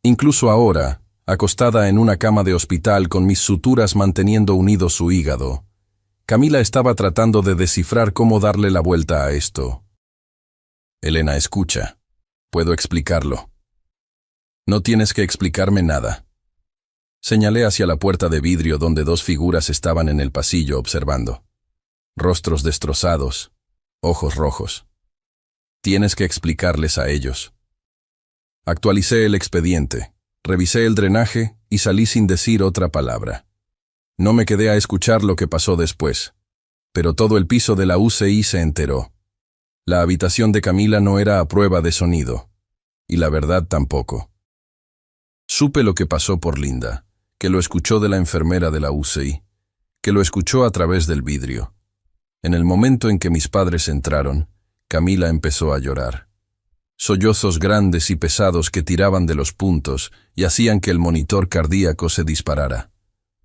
Incluso ahora, acostada en una cama de hospital con mis suturas manteniendo unido su hígado, Camila estaba tratando de descifrar cómo darle la vuelta a esto. Elena, escucha. Puedo explicarlo. No tienes que explicarme nada. Señalé hacia la puerta de vidrio donde 2 figuras estaban en el pasillo observando. Rostros destrozados, ojos rojos. Tienes que explicarles a ellos. Actualicé el expediente, revisé el drenaje y salí sin decir otra palabra. No me quedé a escuchar lo que pasó después, pero todo el piso de la UCI se enteró. La habitación de Camila no era a prueba de sonido, y la verdad tampoco. Supe lo que pasó por Linda, que lo escuchó de la enfermera de la UCI, que lo escuchó a través del vidrio. En el momento en que mis padres entraron, Camila empezó a llorar. Sollozos grandes y pesados que tiraban de los puntos y hacían que el monitor cardíaco se disparara.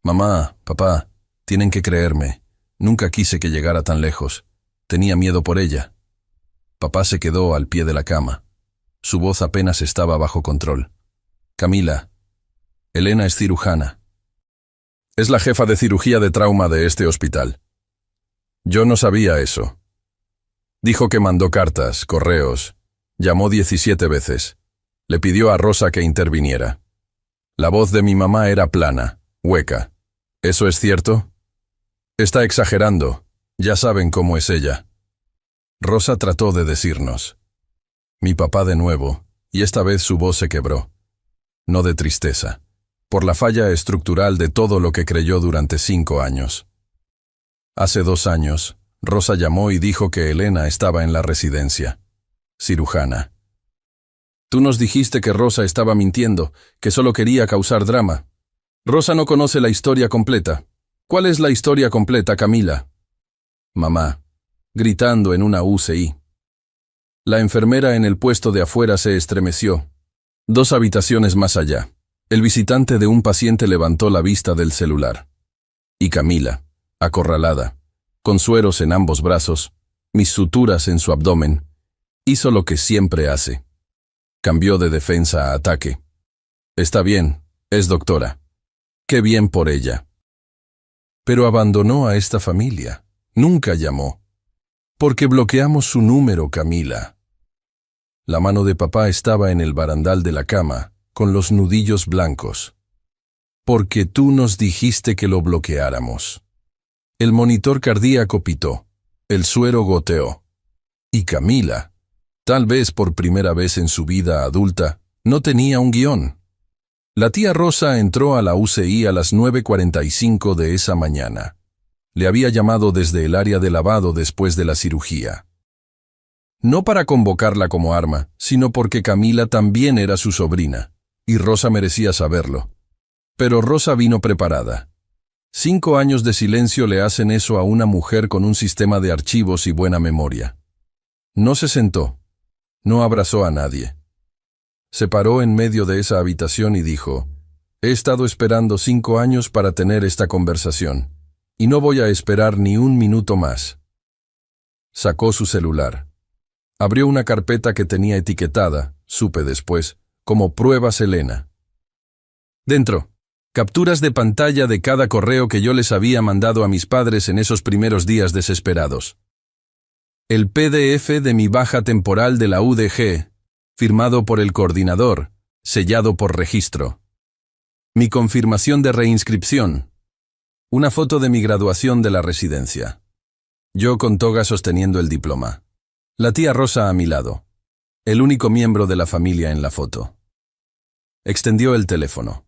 Mamá, papá, tienen que creerme. Nunca quise que llegara tan lejos. Tenía miedo por ella. Papá se quedó al pie de la cama. Su voz apenas estaba bajo control. Camila. Elena es cirujana. Es la jefa de cirugía de trauma de este hospital. Yo no sabía eso. Dijo que mandó cartas, correos. Llamó 17 veces. Le pidió a Rosa que interviniera. La voz de mi mamá era plana, hueca. ¿Eso es cierto? Está exagerando. Ya saben cómo es ella. Rosa trató de decirnos. Mi papá de nuevo, y esta vez su voz se quebró. No de tristeza, por la falla estructural de todo lo que creyó durante 5 años. Hace 2 años, Rosa llamó y dijo que Elena estaba en la residencia. Cirujana. Tú nos dijiste que Rosa estaba mintiendo, que solo quería causar drama. Rosa no conoce la historia completa. ¿Cuál es la historia completa, Camila? Mamá, gritando en una UCI. La enfermera en el puesto de afuera se estremeció. 2 habitaciones más allá, el visitante de un paciente levantó la vista del celular. Y Camila, acorralada, con sueros en ambos brazos, mis suturas en su abdomen, hizo lo que siempre hace. Cambió de defensa a ataque. Está bien, es doctora. Qué bien por ella. Pero abandonó a esta familia. Nunca llamó. Porque bloqueamos su número, Camila. La mano de papá estaba en el barandal de la cama, con los nudillos blancos. Porque tú nos dijiste que lo bloqueáramos. El monitor cardíaco pitó. El suero goteó. Y Camila, Tal vez por primera vez en su vida adulta, no tenía un guión. La tía Rosa entró a la UCI a las 9:45 de esa mañana. Le había llamado desde el área de lavado después de la cirugía. No para convocarla como arma, sino porque Camila también era su sobrina, y Rosa merecía saberlo. Pero Rosa vino preparada. 5 años de silencio le hacen eso a una mujer con un sistema de archivos y buena memoria. No se sentó. No abrazó a nadie. Se paró en medio de esa habitación y dijo, «He estado esperando 5 años para tener esta conversación, y no voy a esperar ni un minuto más». Sacó su celular. Abrió una carpeta que tenía etiquetada, supe después, como Pruebas Elena. Dentro, capturas de pantalla de cada correo que yo les había mandado a mis padres en esos primeros días desesperados. El PDF de mi baja temporal de la UDG, firmado por el coordinador, sellado por registro. Mi confirmación de reinscripción. Una foto de mi graduación de la residencia. Yo con toga sosteniendo el diploma. La tía Rosa a mi lado. El único miembro de la familia en la foto. Extendió el teléfono.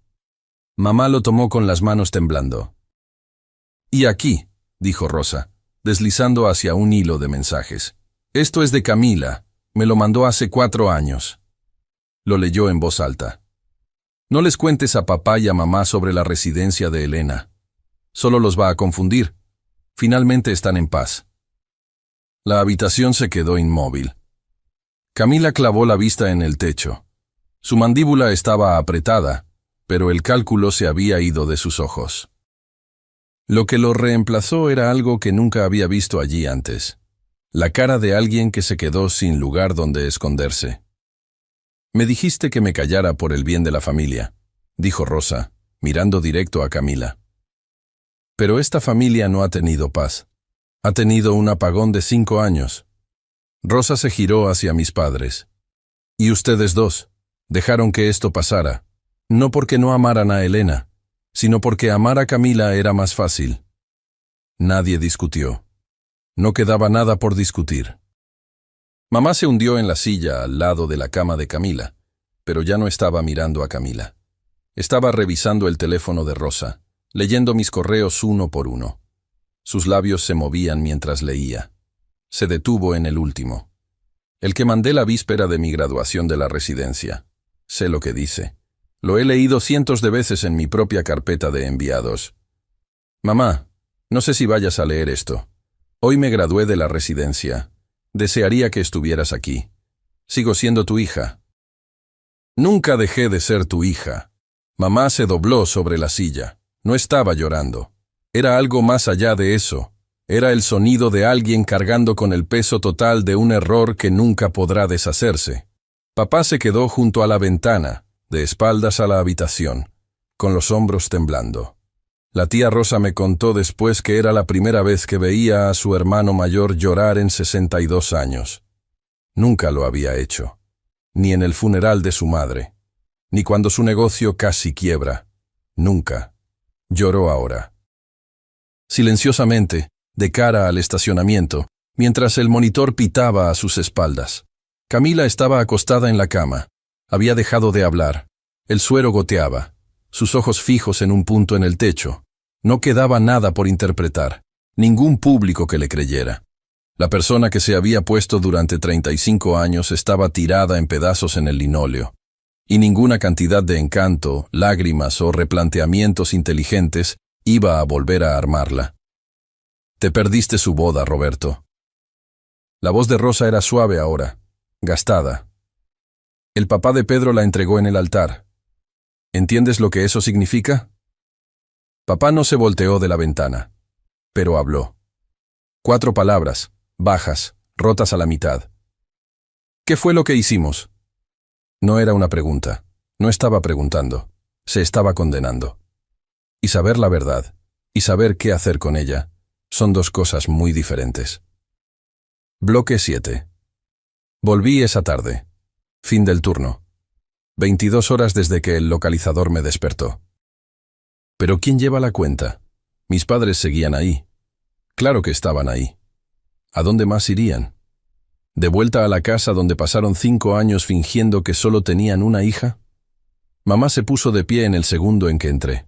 Mamá lo tomó con las manos temblando. «Y aquí», dijo Rosa, deslizando hacia un hilo de mensajes. «Esto es de Camila. Me lo mandó hace 4 años». Lo leyó en voz alta. «No les cuentes a papá y a mamá sobre la residencia de Elena. Solo los va a confundir. Finalmente están en paz». La habitación se quedó inmóvil. Camila clavó la vista en el techo. Su mandíbula estaba apretada, pero el cálculo se había ido de sus ojos. Lo que lo reemplazó era algo que nunca había visto allí antes. La cara de alguien que se quedó sin lugar donde esconderse. «Me dijiste que me callara por el bien de la familia», dijo Rosa, mirando directo a Camila. «Pero esta familia no ha tenido paz. Ha tenido un apagón de 5 años». Rosa se giró hacia mis padres. «Y ustedes dos dejaron que esto pasara, no porque no amaran a Elena, sino porque amar a Camila era más fácil». Nadie discutió. No quedaba nada por discutir. Mamá se hundió en la silla al lado de la cama de Camila, pero ya no estaba mirando a Camila. Estaba revisando el teléfono de Rosa, leyendo mis correos uno por uno. Sus labios se movían mientras leía. Se detuvo en el último. El que mandé la víspera de mi graduación de la residencia. Sé lo que dice. Lo he leído cientos de veces en mi propia carpeta de enviados. «Mamá, no sé si vayas a leer esto. Hoy me gradué de la residencia. Desearía que estuvieras aquí. Sigo siendo tu hija». «Nunca dejé de ser tu hija». Mamá se dobló sobre la silla. No estaba llorando. Era algo más allá de eso. Era el sonido de alguien cargando con el peso total de un error que nunca podrá deshacerse. Papá se quedó junto a la ventana, de espaldas a la habitación, con los hombros temblando. La tía Rosa me contó después que era la primera vez que veía a su hermano mayor llorar en 62 años. Nunca lo había hecho, ni en el funeral de su madre, ni cuando su negocio casi quiebra. Nunca. Lloró ahora. Silenciosamente, de cara al estacionamiento, mientras el monitor pitaba a sus espaldas. Camila estaba acostada en la cama. Había dejado de hablar. El suero goteaba. Sus ojos fijos en un punto en el techo. No quedaba nada por interpretar. Ningún público que le creyera. La persona que se había puesto durante 35 años estaba tirada en pedazos en el linóleo. Y ninguna cantidad de encanto, lágrimas o replanteamientos inteligentes iba a volver a armarla. «Te perdiste su boda, Roberto». La voz de Rosa era suave ahora, gastada. «El papá de Pedro la entregó en el altar. ¿Entiendes lo que eso significa?» Papá no se volteó de la ventana, pero habló. 4 palabras, bajas, rotas a la mitad. «¿Qué fue lo que hicimos?» No era una pregunta. No estaba preguntando. Se estaba condenando. Y saber la verdad, y saber qué hacer con ella, son 2 cosas muy diferentes. Bloque 7. Volví esa tarde. Fin del turno. 22 horas desde que el localizador me despertó. Pero ¿quién lleva la cuenta? Mis padres seguían ahí. Claro que estaban ahí. ¿A dónde más irían? ¿De vuelta a la casa donde pasaron 5 años fingiendo que solo tenían una hija? Mamá se puso de pie en el segundo en que entré.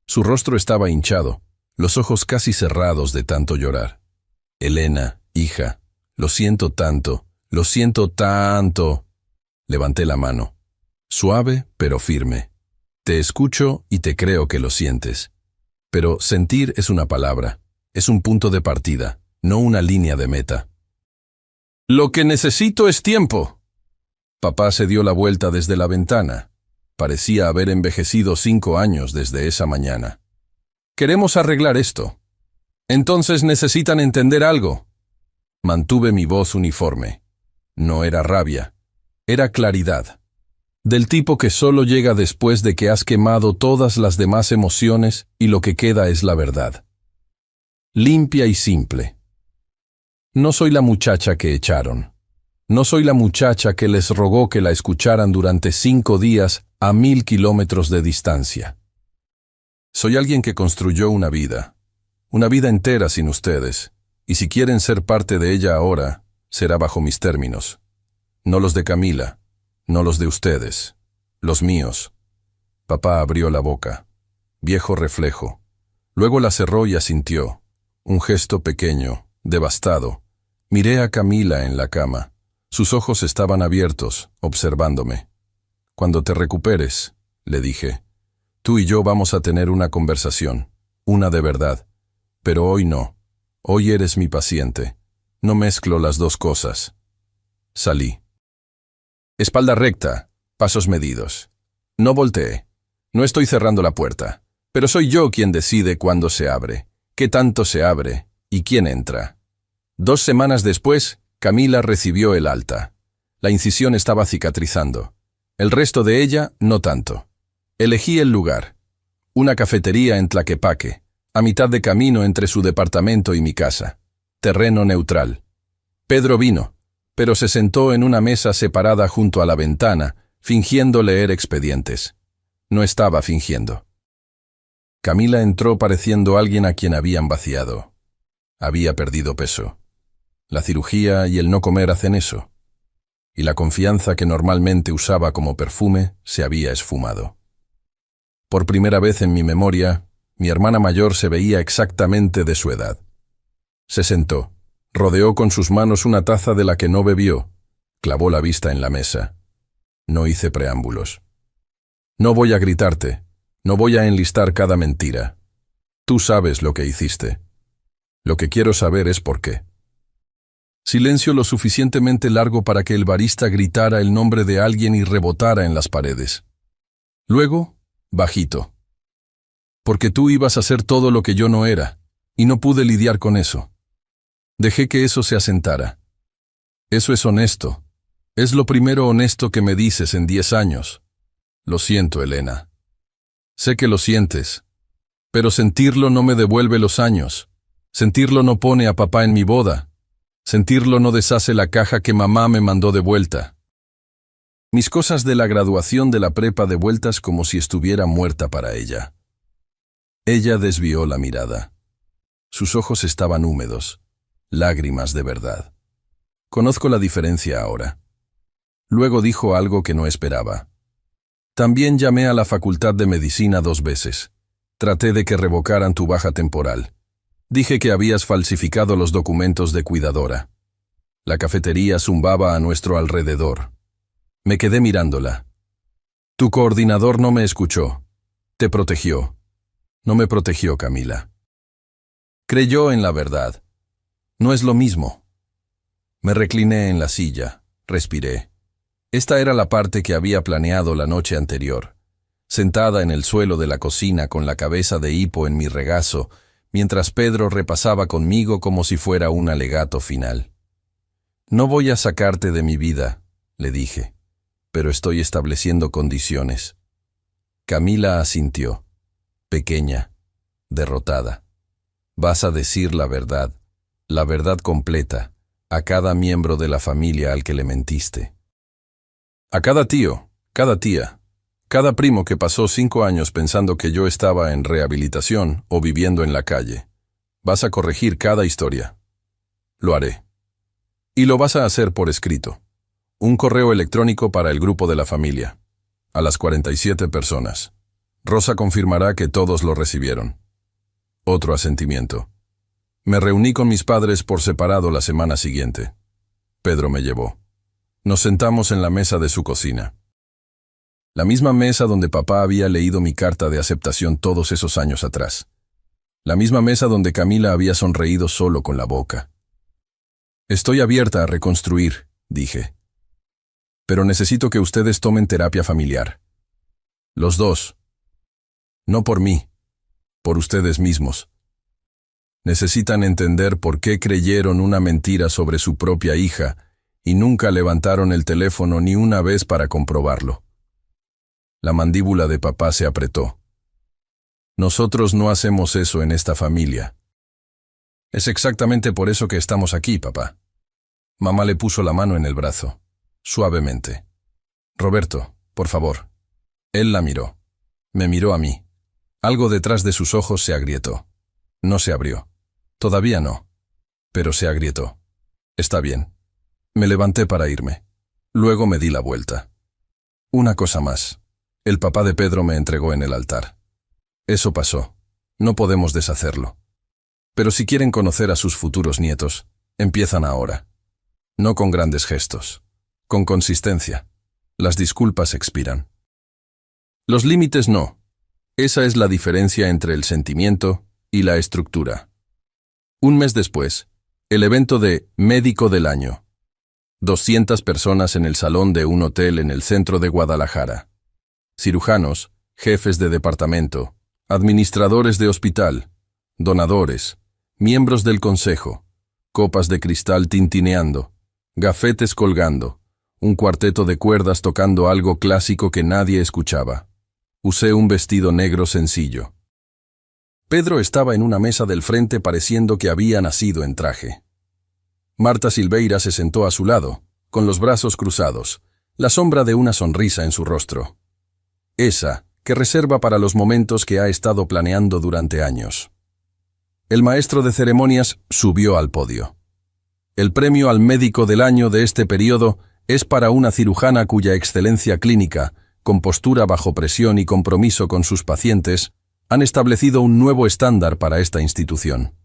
Su rostro estaba hinchado, los ojos casi cerrados de tanto llorar. Elena, hija, lo siento tanto, lo siento tanto. Levanté la mano. Suave, pero firme. Te escucho y te creo que lo sientes. Pero sentir es una palabra, es un punto de partida, no una línea de meta. Lo que necesito es tiempo. Papá se dio la vuelta desde la ventana. Parecía haber envejecido 5 años desde esa mañana. Queremos arreglar esto. Entonces necesitan entender algo. Mantuve mi voz uniforme. No era rabia, era claridad. Del tipo que solo llega después de que has quemado todas las demás emociones y lo que queda es la verdad. Limpia y simple. No soy la muchacha que echaron. No soy la muchacha que les rogó que la escucharan durante 5 días a 1000 kilómetros de distancia. Soy alguien que construyó una vida entera sin ustedes, y si quieren ser parte de ella ahora, será bajo mis términos. No los de Camila, no los de ustedes, los míos. Papá abrió la boca. Viejo reflejo. Luego la cerró y asintió. Un gesto pequeño, devastado. Miré a Camila en la cama. Sus ojos estaban abiertos, observándome. Cuando te recuperes, le dije, tú y yo vamos a tener una conversación, una de verdad. Pero hoy no. Hoy eres mi paciente. No mezclo las dos cosas. Salí. Espalda recta, pasos medidos. No volteé. No estoy cerrando la puerta, pero soy yo quien decide cuándo se abre, qué tanto se abre y quién entra. 2 semanas después, Camila recibió el alta. La incisión estaba cicatrizando. El resto de ella, no tanto. Elegí el lugar. Una cafetería en Tlaquepaque, a mitad de camino entre su departamento y mi casa. Terreno neutral. Pedro vino, pero se sentó en una mesa separada junto a la ventana, fingiendo leer expedientes. No estaba fingiendo. Camila entró pareciendo alguien a quien habían vaciado. Había perdido peso. La cirugía y el no comer hacen eso. Y la confianza que normalmente usaba como perfume se había esfumado. Por primera vez en mi memoria, mi hermana mayor se veía exactamente de su edad. Se sentó, rodeó con sus manos una taza de la que no bebió, clavó la vista en la mesa. No hice preámbulos. No voy a gritarte, no voy a enlistar cada mentira. Tú sabes lo que hiciste. Lo que quiero saber es por qué. Silencio lo suficientemente largo para que el barista gritara el nombre de alguien y rebotara en las paredes. Luego, bajito. Porque tú ibas a ser todo lo que yo no era, y no pude lidiar con eso. Dejé que eso se asentara. Eso es honesto. Es lo primero honesto que me dices en 10 años. Lo siento, Elena. Sé que lo sientes, pero sentirlo no me devuelve los años. Sentirlo no pone a papá en mi boda. Sentirlo no deshace la caja que mamá me mandó de vuelta. Mis cosas de la graduación de la prepa devueltas como si estuviera muerta para ella. Ella desvió la mirada. Sus ojos estaban húmedos, lágrimas de verdad. Conozco la diferencia ahora. Luego dijo algo que no esperaba. También llamé a la Facultad de Medicina 2 veces. Traté de que revocaran tu baja temporal. Dije que habías falsificado los documentos de cuidadora. La cafetería zumbaba a nuestro alrededor. Me quedé mirándola. Tu coordinador no me escuchó. Te protegió. No me protegió, Camila. Creyó en la verdad. No es lo mismo. Me recliné en la silla. Respiré. Esta era la parte que había planeado la noche anterior. Sentada en el suelo de la cocina con la cabeza de hipo en mi regazo, mientras Pedro repasaba conmigo como si fuera un alegato final. No voy a sacarte de mi vida, le dije, pero estoy estableciendo condiciones. Camila asintió, pequeña, derrotada. Vas a decir la verdad completa, a cada miembro de la familia al que le mentiste. A cada tío, cada tía, cada primo que pasó 5 años pensando que yo estaba en rehabilitación o viviendo en la calle. Vas a corregir cada historia. Lo haré. Y lo vas a hacer por escrito. Un correo electrónico para el grupo de la familia. A las 47 personas. Rosa confirmará que todos lo recibieron. Otro asentimiento. Me reuní con mis padres por separado la semana siguiente. Pedro me llevó. Nos sentamos en la mesa de su cocina. La misma mesa donde papá había leído mi carta de aceptación todos esos años atrás. La misma mesa donde Camila había sonreído solo con la boca. Estoy abierta a reconstruir, dije. Pero necesito que ustedes tomen terapia familiar. Los dos. No por mí, por ustedes mismos. Necesitan entender por qué creyeron una mentira sobre su propia hija y nunca levantaron el teléfono ni una vez para comprobarlo. La mandíbula de papá se apretó. Nosotros no hacemos eso en esta familia. Es exactamente por eso que estamos aquí, papá. Mamá le puso la mano en el brazo, suavemente. Roberto, por favor. Él la miró. Me miró a mí. Algo detrás de sus ojos se agrietó. No se abrió. Todavía no. Pero se agrietó. Está bien. Me levanté para irme. Luego me di la vuelta. Una cosa más. El papá de Pedro me entregó en el altar. Eso pasó. No podemos deshacerlo. Pero si quieren conocer a sus futuros nietos, empiezan ahora. No con grandes gestos. Con consistencia. Las disculpas expiran. Los límites no. Esa es la diferencia entre el sentimiento y la estructura. Un mes después, el evento de Médico del Año. 200 personas en el salón de un hotel en el centro de Guadalajara. Cirujanos, jefes de departamento, administradores de hospital, donadores, miembros del consejo, copas de cristal tintineando, gafetes colgando, un cuarteto de cuerdas tocando algo clásico que nadie escuchaba. Usé un vestido negro sencillo. Pedro estaba en una mesa del frente pareciendo que había nacido en traje. Marta Silveira se sentó a su lado, con los brazos cruzados, la sombra de una sonrisa en su rostro. Esa que reserva para los momentos que ha estado planeando durante años. El maestro de ceremonias subió al podio. El premio al médico del año de este periodo es para una cirujana cuya excelencia clínica, compostura bajo presión y compromiso con sus pacientes, han establecido un nuevo estándar para esta institución.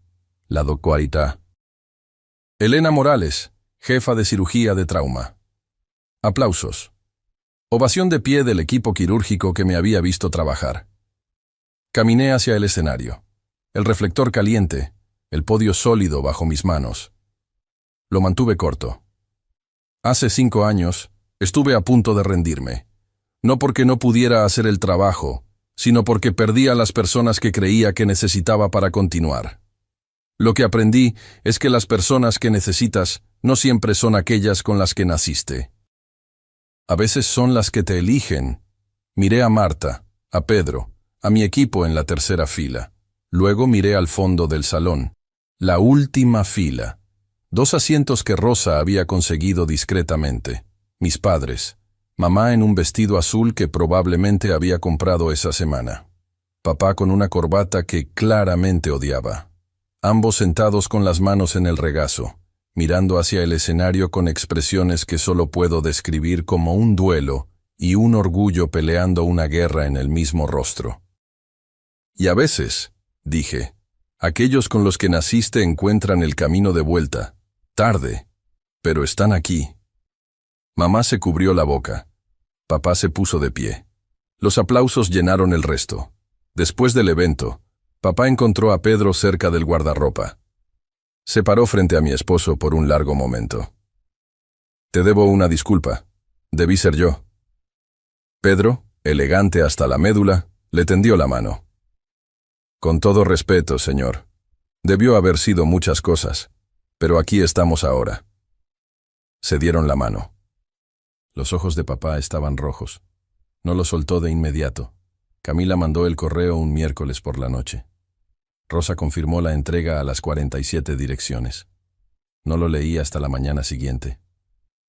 La doctorita Elena Morales, jefa de cirugía de trauma. Aplausos. Ovación de pie del equipo quirúrgico que me había visto trabajar. Caminé hacia el escenario. El reflector caliente, el podio sólido bajo mis manos. Lo mantuve corto. Hace 5 años, estuve a punto de rendirme. No porque no pudiera hacer el trabajo, sino porque perdí a las personas que creía que necesitaba para continuar. Lo que aprendí es que las personas que necesitas no siempre son aquellas con las que naciste. A veces son las que te eligen. Miré a Marta, a Pedro, a mi equipo en la tercera fila. Luego miré al fondo del salón. La última fila. 2 asientos que Rosa había conseguido discretamente. Mis padres. Mamá en un vestido azul que probablemente había comprado esa semana. Papá con una corbata que claramente odiaba. Ambos sentados con las manos en el regazo, mirando hacia el escenario con expresiones que solo puedo describir como un duelo y un orgullo peleando una guerra en el mismo rostro. Y a veces, dije, aquellos con los que naciste encuentran el camino de vuelta, tarde, pero están aquí. Mamá se cubrió la boca. Papá se puso de pie. Los aplausos llenaron el resto. Después del evento, papá encontró a Pedro cerca del guardarropa. Se paró frente a mi esposo por un largo momento. Te debo una disculpa. Debí ser yo. Pedro, elegante hasta la médula, le tendió la mano. Con todo respeto, señor. Debió haber sido muchas cosas, pero aquí estamos ahora. Se dieron la mano. Los ojos de papá estaban rojos. No lo soltó de inmediato. Camila mandó el correo un miércoles por la noche. Rosa confirmó la entrega a las 47 direcciones. No lo leí hasta la mañana siguiente.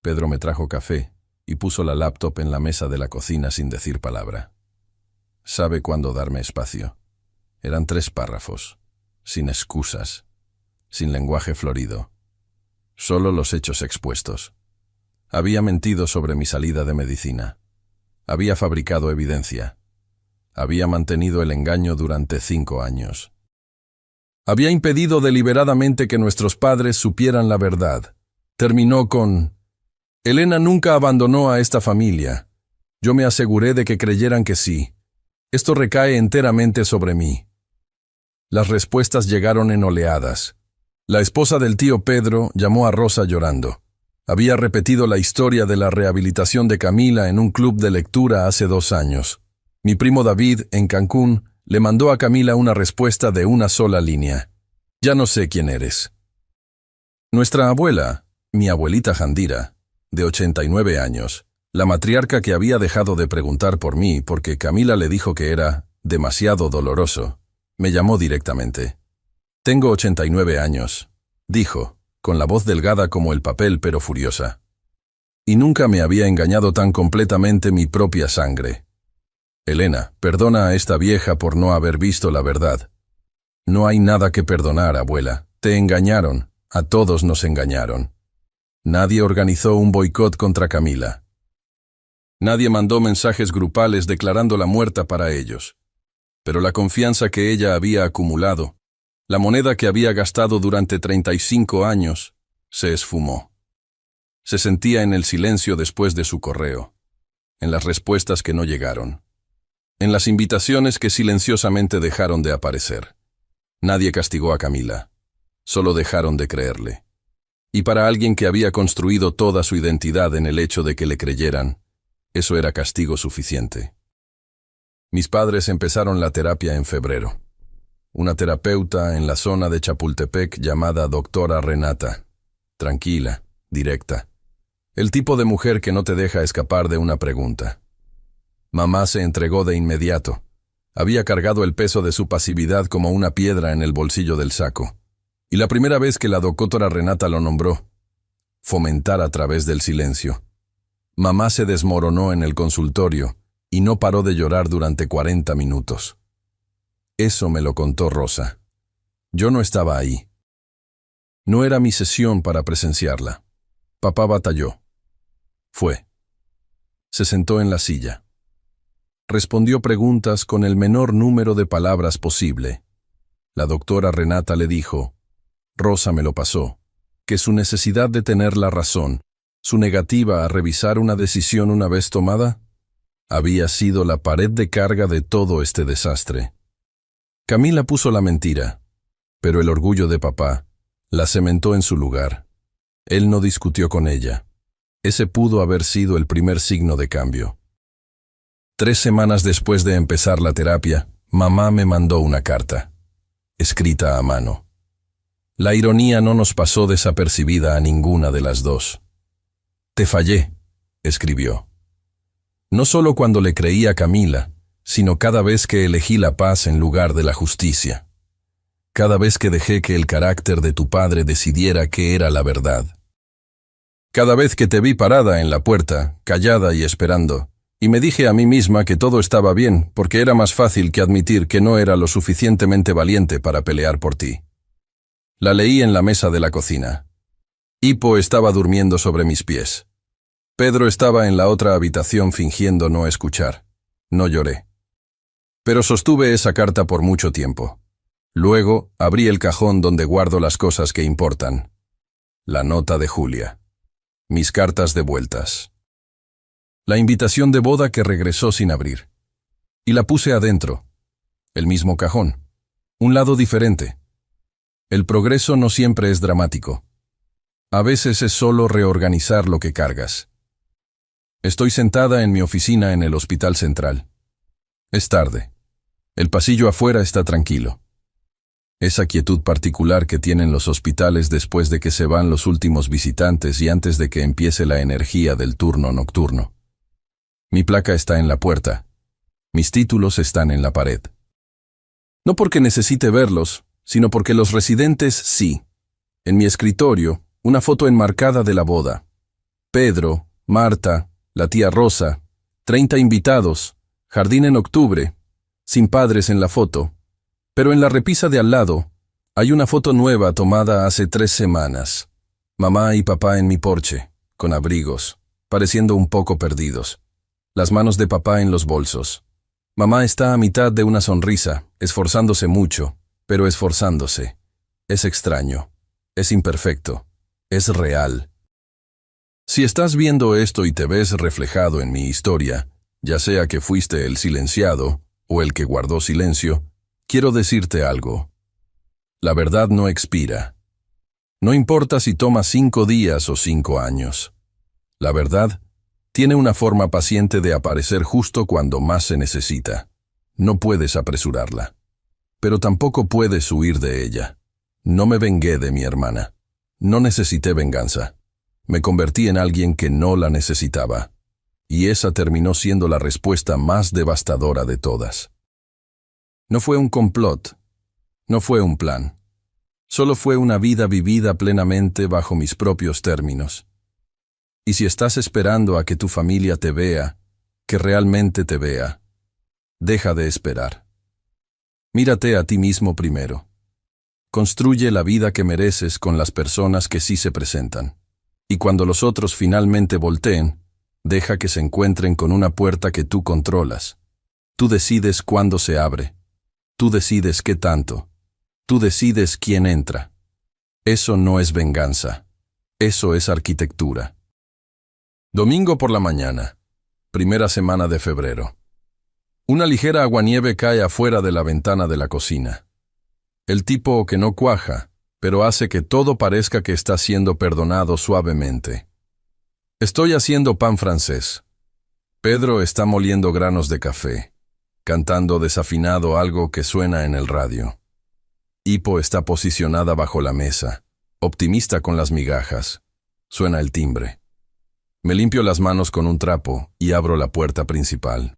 Pedro me trajo café y puso la laptop en la mesa de la cocina sin decir palabra. Sabe cuándo darme espacio. Eran 3 párrafos, sin excusas, sin lenguaje florido. solo los hechos expuestos. Había mentido sobre mi salida de medicina. Había fabricado evidencia. Había mantenido el engaño durante 5 años. Había impedido deliberadamente que nuestros padres supieran la verdad. Terminó con: Elena nunca abandonó a esta familia. Yo me aseguré de que creyeran que sí. Esto recae enteramente sobre mí. Las respuestas llegaron en oleadas. La esposa del tío Pedro llamó a Rosa llorando. Había repetido la historia de la rehabilitación de Camila en un club de lectura hace 2 años. Mi primo David, en Cancún, le mandó a Camila una respuesta de una sola línea: ya no sé quién eres. Nuestra abuela, mi abuelita Jandira, de 89 años, la matriarca que había dejado de preguntar por mí porque Camila le dijo que era demasiado doloroso, me llamó directamente. Tengo 89 años, dijo, con la voz delgada como el papel pero furiosa. Y nunca me había engañado tan completamente mi propia sangre. Elena, perdona a esta vieja por no haber visto la verdad. No hay nada que perdonar, abuela. Te engañaron. A todos nos engañaron. Nadie organizó un boicot contra Camila. Nadie mandó mensajes grupales declarándola muerta para ellos. Pero la confianza que ella había acumulado, la moneda que había gastado durante 35 años, se esfumó. Se sentía en el silencio después de su correo, en las respuestas que no llegaron, en las invitaciones que silenciosamente dejaron de aparecer. Nadie castigó a Camila, solo dejaron de creerle. Y para alguien que había construido toda su identidad en el hecho de que le creyeran, eso era castigo suficiente. Mis padres empezaron la terapia en febrero. Una terapeuta en la zona de Chapultepec llamada doctora Renata. Tranquila, directa. El tipo de mujer que no te deja escapar de una pregunta. Mamá se entregó de inmediato. Había cargado el peso de su pasividad como una piedra en el bolsillo del saco. Y la primera vez que la doctora Renata lo nombró, fomentar a través del silencio. Mamá se desmoronó en el consultorio y no paró de llorar durante 40 minutos. Eso me lo contó Rosa. Yo no estaba ahí. No era mi sesión para presenciarla. Papá batalló. Fue. Se sentó en la silla. Respondió preguntas con el menor número de palabras posible. La doctora Renata le dijo, Rosa me lo pasó, que su necesidad de tener la razón, su negativa a revisar una decisión una vez tomada, había sido la pared de carga de todo este desastre. Camila puso la mentira, pero el orgullo de papá la cementó en su lugar. Él no discutió con ella. Ese pudo haber sido el primer signo de cambio. 3 semanas después de empezar la terapia, mamá me mandó una carta, escrita a mano. La ironía no nos pasó desapercibida a ninguna de las dos. Te fallé, escribió. No solo cuando le creí a Camila, sino cada vez que elegí la paz en lugar de la justicia. Cada vez que dejé que el carácter de tu padre decidiera qué era la verdad. Cada vez que te vi parada en la puerta, callada y esperando, y me dije a mí misma que todo estaba bien, porque era más fácil que admitir que no era lo suficientemente valiente para pelear por ti. La leí en la mesa de la cocina. Hipo estaba durmiendo sobre mis pies. Pedro estaba en la otra habitación fingiendo no escuchar. No lloré. Pero sostuve esa carta por mucho tiempo. Luego abrí el cajón donde guardo las cosas que importan. La nota de Julia. Mis cartas devueltas. La invitación de boda que regresó sin abrir. Y la puse adentro. El mismo cajón. Un lado diferente. El progreso no siempre es dramático. A veces es solo reorganizar lo que cargas. Estoy sentada en mi oficina en el Hospital Central. Es tarde. El pasillo afuera está tranquilo. Esa quietud particular que tienen los hospitales después de que se van los últimos visitantes y antes de que empiece la energía del turno nocturno. Mi placa está en la puerta. Mis títulos están en la pared. No porque necesite verlos, sino porque los residentes sí. En mi escritorio, una foto enmarcada de la boda. Pedro, Marta, la tía Rosa, 30 invitados, jardín en octubre, sin padres en la foto. Pero en la repisa de al lado, hay una foto nueva tomada hace 3 semanas. Mamá y papá en mi porche, con abrigos, pareciendo un poco perdidos. Las manos de papá en los bolsos. Mamá está a mitad de una sonrisa, esforzándose mucho, pero esforzándose. Es extraño, es imperfecto, es real. Si estás viendo esto y te ves reflejado en mi historia, ya sea que fuiste el silenciado o el que guardó silencio, quiero decirte algo. La verdad no expira. No importa si toma 5 días o 5 años. La verdad tiene una forma paciente de aparecer justo cuando más se necesita. No puedes apresurarla. Pero tampoco puedes huir de ella. No me vengué de mi hermana. No necesité venganza. Me convertí en alguien que no la necesitaba. Y esa terminó siendo la respuesta más devastadora de todas. No fue un complot. No fue un plan. Solo fue una vida vivida plenamente bajo mis propios términos. Y si estás esperando a que tu familia te vea, que realmente te vea, deja de esperar. Mírate a ti mismo primero. Construye la vida que mereces con las personas que sí se presentan. Y cuando los otros finalmente volteen, deja que se encuentren con una puerta que tú controlas. Tú decides cuándo se abre. Tú decides qué tanto. Tú decides quién entra. Eso no es venganza. Eso es arquitectura. Domingo por la mañana. Primera semana de febrero. Una ligera aguanieve cae afuera de la ventana de la cocina. El tipo que no cuaja, pero hace que todo parezca que está siendo perdonado suavemente. Estoy haciendo pan francés. Pedro está moliendo granos de café, cantando desafinado algo que suena en el radio. Hipo está posicionada bajo la mesa, optimista con las migajas. Suena el timbre. Me limpio las manos con un trapo y abro la puerta principal.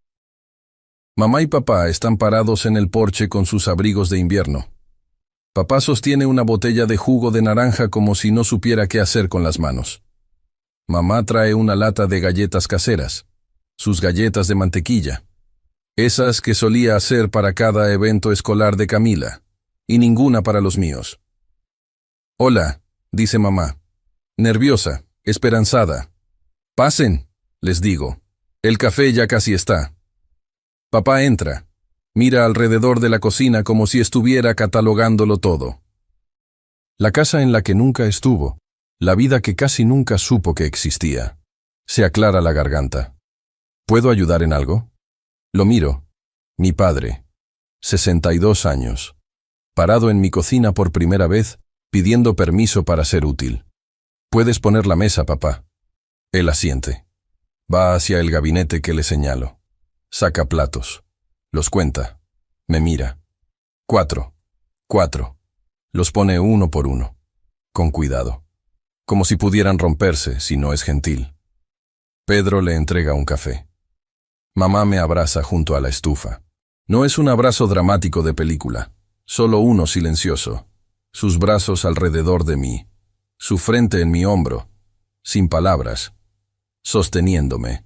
Mamá y papá están parados en el porche con sus abrigos de invierno. Papá sostiene una botella de jugo de naranja como si no supiera qué hacer con las manos. Mamá trae una lata de galletas caseras, sus galletas de mantequilla, esas que solía hacer para cada evento escolar de Camila, y ninguna para los míos. «Hola», dice mamá, nerviosa, esperanzada. «Pasen», les digo, «el café ya casi está». Papá entra, mira alrededor de la cocina como si estuviera catalogándolo todo. La casa en la que nunca estuvo, la vida que casi nunca supo que existía. Se aclara la garganta. ¿Puedo ayudar en algo? Lo miro. Mi padre, 62 años, parado en mi cocina por primera vez, pidiendo permiso para ser útil. «Puedes poner la mesa, papá». Él asiente. Va hacia el gabinete que le señalo. Saca platos. Los cuenta. Me mira. 4. 4. Los pone uno por uno. Con cuidado. Como si pudieran romperse si no es gentil. Pedro le entrega un café. Mamá me abraza junto a la estufa. No es un abrazo dramático de película, solo uno silencioso. Sus brazos alrededor de mí, su frente en mi hombro, sin palabras, sosteniéndome.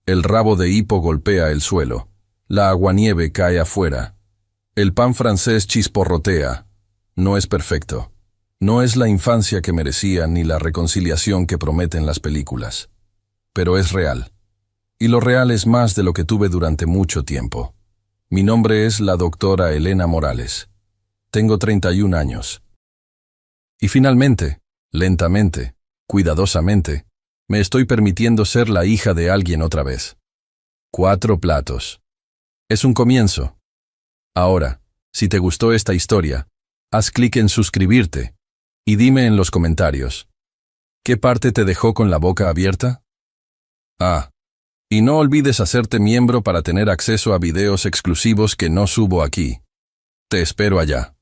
El rabo de hipo golpea el suelo, la aguanieve cae afuera. El pan francés chisporrotea. No es perfecto. No es la infancia que merecía ni la reconciliación que prometen las películas. Pero es real. Y lo real es más de lo que tuve durante mucho tiempo. Mi nombre es la doctora Elena Morales. Tengo 31 años. Y finalmente, lentamente, cuidadosamente, me estoy permitiendo ser la hija de alguien otra vez. 4 platos. Es un comienzo. Ahora, si te gustó esta historia, haz clic en suscribirte y dime en los comentarios, ¿qué parte te dejó con la boca abierta? Y no olvides hacerte miembro para tener acceso a videos exclusivos que no subo aquí. Te espero allá.